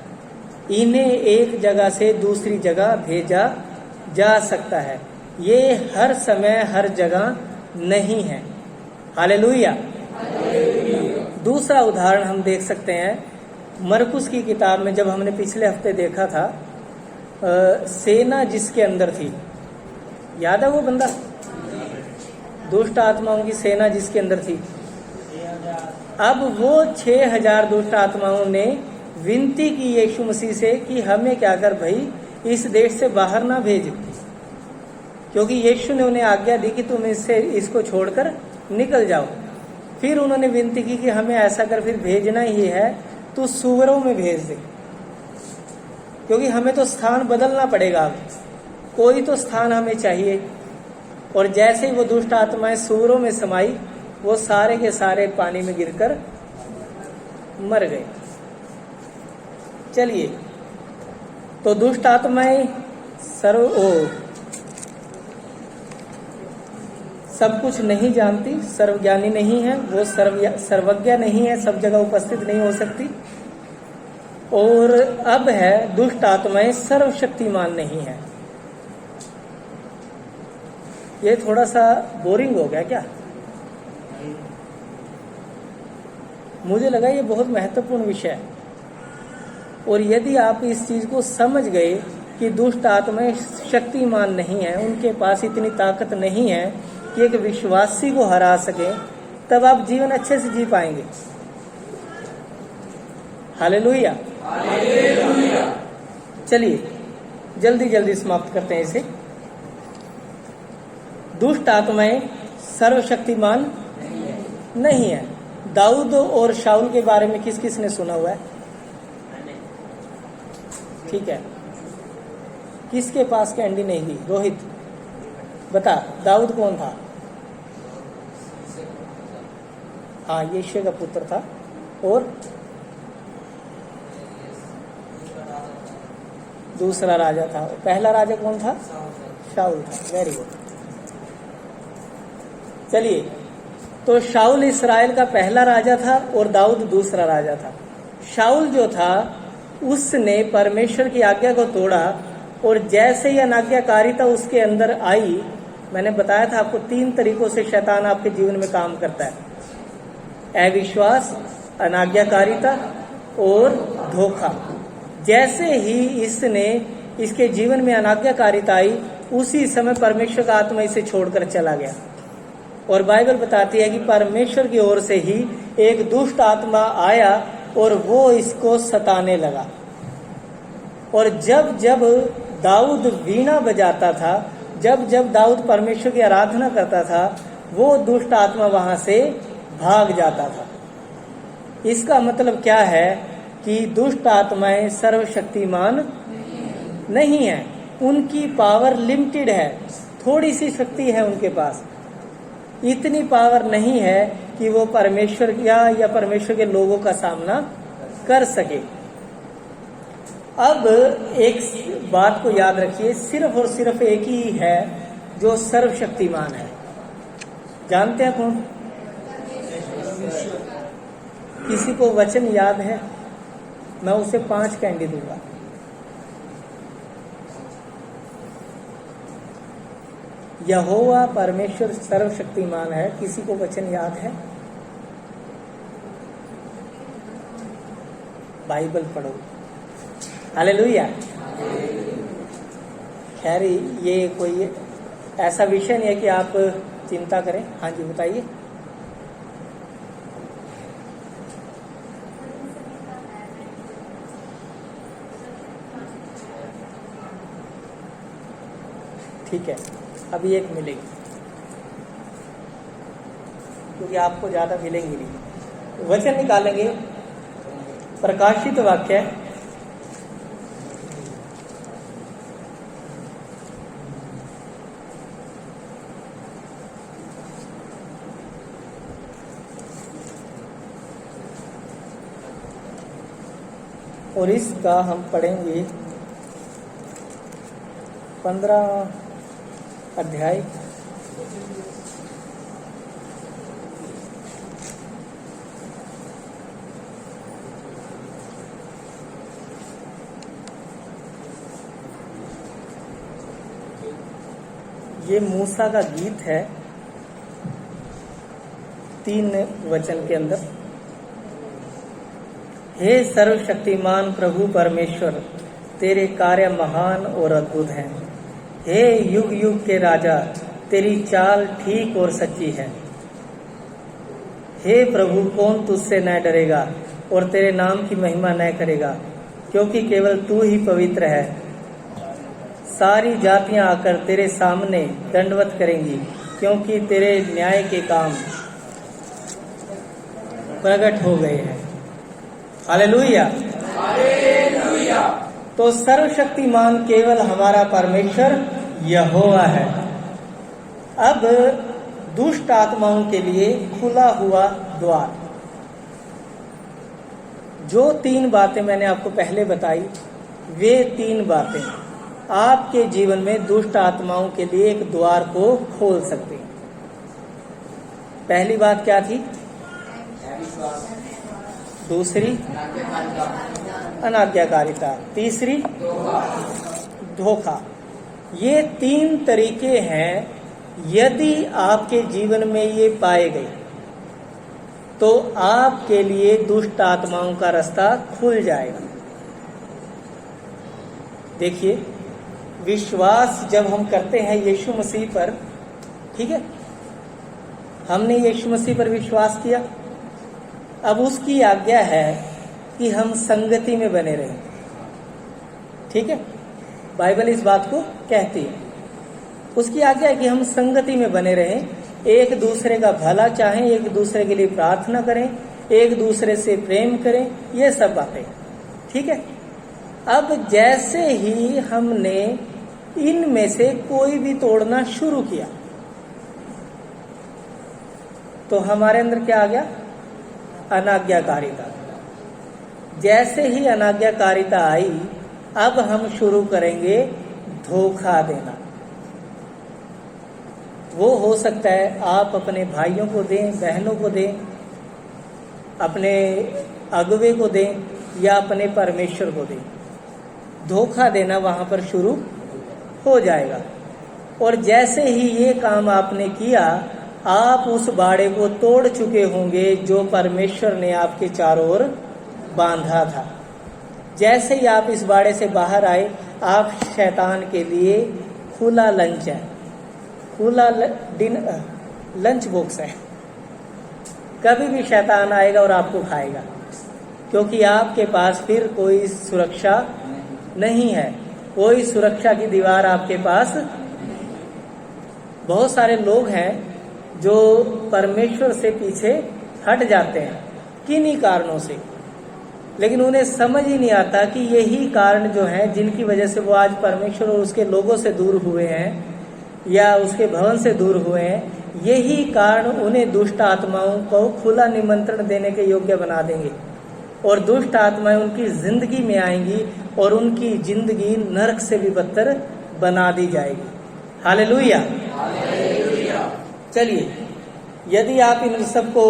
Speaker 1: इन्हें एक जगह से दूसरी जगह भेजा जा सकता है, ये हर समय हर जगह नहीं है। हालेलुया। दूसरा उदाहरण हम देख सकते हैं मरकुस की किताब में, जब हमने पिछले हफ्ते देखा था सेना जिसके अंदर थी, याद है वो बंदा, दुष्ट आत्माओं की सेना जिसके अंदर थी। अब वो 6000 दुष्ट आत्माओं ने विनती की यीशु मसीह से कि हमें क्या कर भाई, इस देश से बाहर ना भेज, क्योंकि यीशु ने उन्हें आज्ञा दी कि तुम इसको छोड़कर निकल जाओ। फिर उन्होंने विनती की कि हमें ऐसा कर, फिर भेजना ही है तो सुअरों में भेज दे, क्योंकि हमें तो स्थान बदलना पड़ेगा, कोई तो स्थान हमें चाहिए। और जैसे ही वो दुष्ट आत्माएं सुअरों में समाई, वो सारे के सारे पानी में गिरकर मर गए। चलिए, तो दुष्ट आत्माएं सब कुछ नहीं जानती, सर्वज्ञानी नहीं है, वो सर्वज्ञ नहीं है, सब जगह उपस्थित नहीं हो सकती। और अब है दुष्ट आत्माएं सर्वशक्तिमान नहीं है। ये थोड़ा सा बोरिंग हो गया क्या? मुझे लगा ये बहुत महत्वपूर्ण विषय है, और यदि आप इस चीज को समझ गए कि दुष्ट आत्माएं शक्तिमान नहीं है, उनके पास इतनी ताकत नहीं है कि एक विश्वासी को हरा सके, तब आप जीवन अच्छे से जी पाएंगे। हालेलुया। चलिए जल्दी जल्दी समाप्त करते हैं इसे। दुष्ट आत्माएं सर्वशक्तिमान नहीं है। दाऊद और शाऊल के बारे में किस किस ने सुना हुआ है? ठीक है, किसके पास कैंडी नहीं थी? रोहित बता, दाऊद कौन था? हाँ, यिशै का पुत्र था। और दूसरा राजा था। पहला राजा कौन था? शाऊल था। Very good. चलिए, तो शाऊल इस्राएल का पहला राजा था और दाऊद दूसरा राजा था। शाऊल जो था उसने परमेश्वर की आज्ञा को तोड़ा, और जैसे ही अनाज्ञाकारिता उसके अंदर आई, मैंने बताया था आपको 3 तरीकों से शैतान आपके जीवन में काम करता है: अविश्वास, अनाज्ञाकारिता और धोखा। जैसे ही इसके जीवन में अनाज्ञाकारिता आई, उसी समय परमेश्वर का आत्मा इसे छोड़कर चला गया। और बाइबल बताती है कि परमेश्वर की ओर से ही एक दुष्ट आत्मा आया और वो इसको सताने लगा। और जब जब दाऊद वीणा बजाता था, जब जब दाऊद परमेश्वर की आराधना करता था, वो दुष्ट आत्मा वहां से भाग जाता था। इसका मतलब क्या है कि दुष्ट आत्माएं सर्वशक्तिमान नहीं है। उनकी पावर लिमिटेड है, थोड़ी सी शक्ति है उनके पास। इतनी पावर नहीं है कि वो परमेश्वर या परमेश्वर के लोगों का सामना कर सके। अब एक बात को याद रखिए, सिर्फ और सिर्फ एक ही है जो सर्वशक्तिमान है। जानते हैं कौन? किसी को वचन याद है? मैं उसे 5 कैंडी दूंगा। यहोवा परमेश्वर सर्वशक्तिमान है। किसी को वचन याद है? बाइबल पढ़ो। हालेलुया। खैर, ये कोई ऐसा विषय नहीं है कि आप चिंता करें। हाँ जी, बताइए। ठीक है, अभी एक मिलेगी, क्योंकि आपको ज्यादा मिलेंगी नहीं। वचन निकालेंगे, प्रकाशित वाक्य और इसका हम पढ़ेंगे 15 अध्याय। ये मूसा का गीत है, 3 वचन के अंदर। हे सर्वशक्तिमान प्रभु परमेश्वर, तेरे कार्य महान और अद्भुत हैं। हे युग युग के राजा, तेरी चाल ठीक और सच्ची है। हे प्रभु, कौन तुझसे न डरेगा और तेरे नाम की महिमा न करेगा, क्योंकि केवल तू ही पवित्र है। सारी जातियां आकर तेरे सामने दंडवत करेंगी, क्योंकि तेरे न्याय के काम प्रकट हो गए हैं। हालेलुया। हालेलुया। तो सर्वशक्तिमान केवल हमारा परमेश्वर यहोवा है। अब दुष्ट आत्माओं के लिए खुला हुआ द्वार। जो 3 बातें मैंने आपको पहले बताई, वे 3 बातें आपके जीवन में दुष्ट आत्माओं के लिए एक द्वार को खोल सकते हैं। पहली बात क्या थी? दूसरी अनाज्ञाकारिता, तीसरी धोखा। ये 3 तरीके हैं यदि आपके जीवन में ये पाए गए तो आपके लिए दुष्ट आत्माओं का रास्ता खुल जाएगा। देखिए, विश्वास जब हम करते हैं यीशु मसीह पर, ठीक है, हमने यीशु मसीह पर विश्वास किया, अब उसकी आज्ञा है कि हम संगति में बने रहें। ठीक है, बाइबल इस बात को कहती है, उसकी आज्ञा है कि हम संगति में बने रहें, एक दूसरे का भला चाहें, एक दूसरे के लिए प्रार्थना करें, एक दूसरे से प्रेम करें, ये सब बातें। ठीक है, अब जैसे ही हमने इनमें से कोई भी तोड़ना शुरू किया तो हमारे अंदर क्या आ गया? अनाज्ञाकारिता। जैसे ही अनाज्ञाकारिता आई, अब हम शुरू करेंगे धोखा देना। वो हो सकता है आप अपने भाइयों को दें, बहनों को दें, अपने अगुवे को दें, या अपने परमेश्वर को दें। धोखा देना वहां पर शुरू हो जाएगा। और जैसे ही ये काम आपने किया, आप उस बाड़े को तोड़ चुके होंगे जो परमेश्वर ने आपके चारों ओर बांधा था। जैसे ही आप इस बाड़े से बाहर आए, आप शैतान के लिए खुला लंच है, खुला लंच बॉक्स है। कभी भी शैतान आएगा और आपको खाएगा, क्योंकि आपके पास फिर कोई सुरक्षा नहीं है, कोई सुरक्षा की दीवार आपके पास। बहुत सारे लोग हैं जो परमेश्वर से पीछे हट जाते हैं किन्हीं कारणों से, लेकिन उन्हें समझ ही नहीं आता कि यही कारण जो है जिनकी वजह से वो आज परमेश्वर और उसके लोगों से दूर हुए हैं या उसके भवन से दूर हुए हैं, यही कारण उन्हें दुष्ट आत्माओं को खुला निमंत्रण देने के योग्य बना देंगे, और दुष्ट आत्माएं उनकी जिंदगी में आएंगी और उनकी जिंदगी नरक से भी बदतर बना दी जाएगी। हालेलुया। चलिए, यदि आप इन सबको,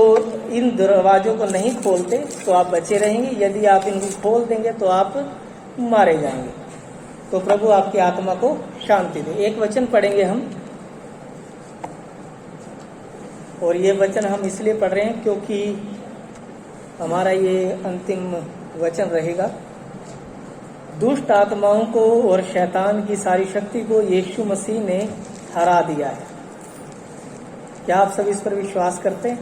Speaker 1: इन दरवाजों को नहीं खोलते तो आप बचे रहेंगे, यदि आप इनको खोल देंगे तो आप मारे जाएंगे। तो प्रभु आपकी आत्मा को शांति दे। एक वचन पढ़ेंगे हम, और ये वचन हम इसलिए पढ़ रहे हैं क्योंकि हमारा ये अंतिम वचन रहेगा। दुष्ट आत्माओं को और शैतान की सारी शक्ति को यीशु मसीह ने हरा दिया है। क्या आप सब इस पर विश्वास करते हैं?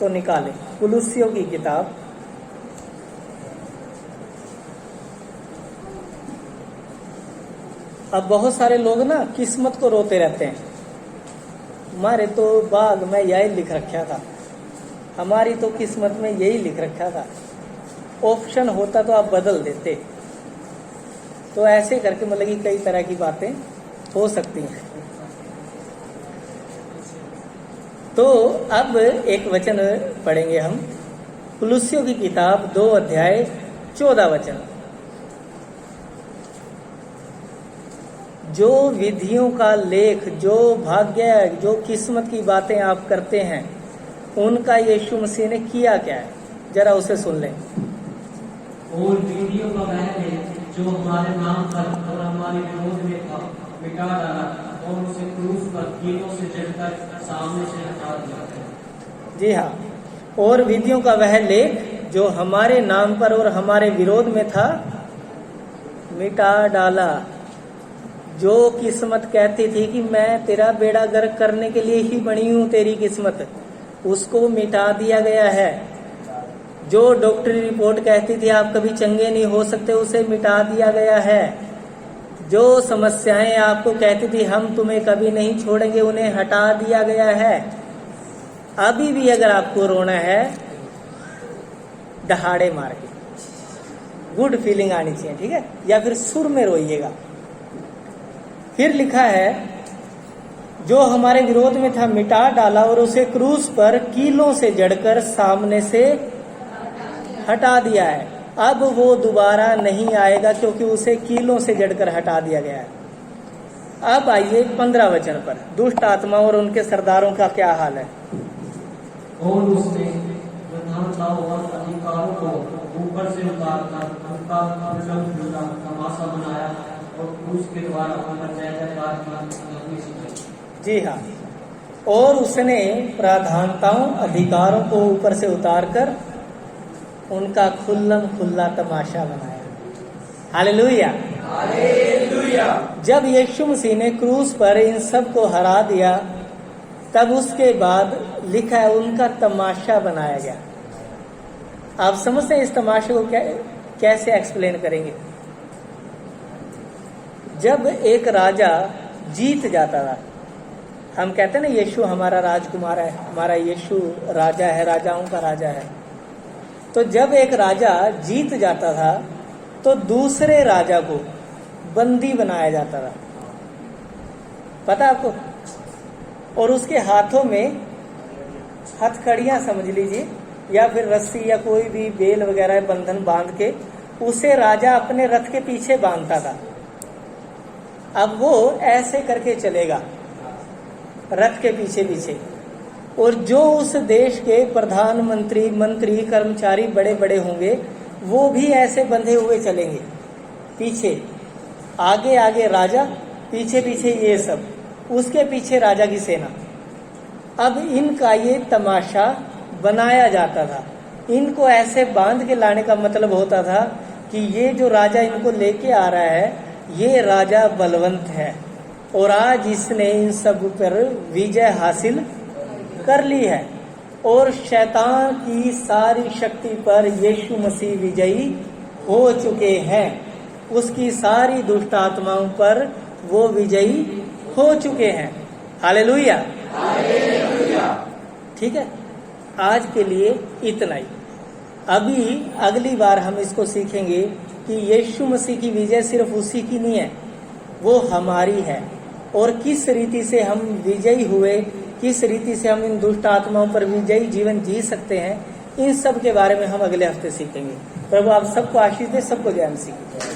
Speaker 1: तो निकालें कुलुस्सियों की किताब, अब बहुत सारे लोग ना किस्मत को रोते रहते हैं, हमारे तो बाग में यही लिख रखा था, हमारी तो किस्मत में यही लिख रखा था, ऑप्शन होता तो आप बदल देते। तो ऐसे करके मतलब कि कई तरह की बातें हो सकती हैं। तो अब एक वचन पढ़ेंगे हम, कुलुस्सियों की किताब 2 अध्याय 14 वचन। जो विधियों का लेख, जो भाग्य, जो किस्मत की बातें आप करते हैं, उनका यीशु मसीह ने किया क्या है, जरा उसे सुन लें।
Speaker 2: और विधियों का वह लेख जो हमारे नाम पर और हमारे विरोध में था, मिटा डाला और उसे क्रूस पर कीलों से जड़कर सामने से हटा दिया।
Speaker 1: जी हाँ, और विधियों का वह लेख जो हमारे नाम पर और हमारे विरोध में था, मिटा डाला। जो किस्मत कहती थी कि मैं तेरा बेड़ा गर्क करने के लिए ही बनी हूं, तेरी किस्मत, उसको मिटा दिया गया है। जो डॉक्टरी रिपोर्ट कहती थी आप कभी चंगे नहीं हो सकते, उसे मिटा दिया गया है। जो समस्याएं आपको कहती थी हम तुम्हें कभी नहीं छोड़ेंगे, उन्हें हटा दिया गया है। अभी भी अगर आपको रोना है, दहाड़े मार के, गुड फीलिंग आनी चाहिए, ठीक है, या फिर सुर में रोइएगा। फिर लिखा है जो हमारे विरोध में था मिटा डाला और उसे क्रूस पर कीलों से जड़कर सामने से हटा दिया है। अब वो दोबारा नहीं आएगा क्योंकि उसे कीलों से जड़कर हटा दिया गया है। अब आइए 15 वचन पर, दुष्ट आत्मा और उनके सरदारों का क्या हाल है।
Speaker 2: और उसने प्रधानता और अधिकारों को ऊपर से उतारकर उनका तमाशा बनाया और क्रूस के द्वारा उन पर जय जयकार की।
Speaker 1: जी हाँ, और उसने प्रधानताओं अधिकारों को ऊपर से उतारकर उनका खुल्लम खुल्ला तमाशा बनाया। हालेलुया। जब यीशु मसीह ने क्रूस पर इन सब को हरा दिया, तब उसके बाद लिखा है उनका तमाशा बनाया गया। आप समझते हैं इस तमाशे को कैसे एक्सप्लेन करेंगे? जब एक राजा जीत जाता था, हम कहते हैं ना यीशु हमारा राजकुमार है, हमारा यीशु राजा है, राजाओं का राजा है। तो जब एक राजा जीत जाता था तो दूसरे राजा को बंदी बनाया जाता था, पता आपको? और उसके हाथों में हथकड़ियां समझ लीजिए, या फिर रस्सी या कोई भी बेल वगैरह बंधन बांध के उसे राजा अपने रथ के पीछे बांधता था। अब वो ऐसे करके चलेगा रथ के पीछे पीछे, और जो उस देश के प्रधानमंत्री, मंत्री, कर्मचारी बड़े बड़े होंगे वो भी ऐसे बंधे हुए चलेंगे पीछे। आगे आगे राजा, पीछे पीछे ये सब, उसके पीछे राजा की सेना। अब इनका ये तमाशा बनाया जाता था। इनको ऐसे बांध के लाने का मतलब होता था कि ये जो राजा इनको लेके आ रहा है, ये राजा बलवंत है और आज इसने इन सब पर विजय हासिल कर ली है, और शैतान की सारी शक्ति पर यीशु मसीह विजयी हो चुके हैं। उसकी सारी दुष्ट आत्माओं पर वो विजयी हो चुके हैं। हालेलुया। ठीक है, आज के लिए इतना ही। अभी अगली बार हम इसको सीखेंगे कि यीशु मसीह की विजय सिर्फ उसी की नहीं है, वो हमारी है। और किस रीति से हम विजयी हुए, किस रीति से हम इन दुष्ट आत्माओं पर विजयी जीवन जी सकते हैं, इन सब के बारे में हम अगले हफ्ते सीखेंगे। प्रभु आप सबको आशीष दे, सबको ज्ञान सीखें।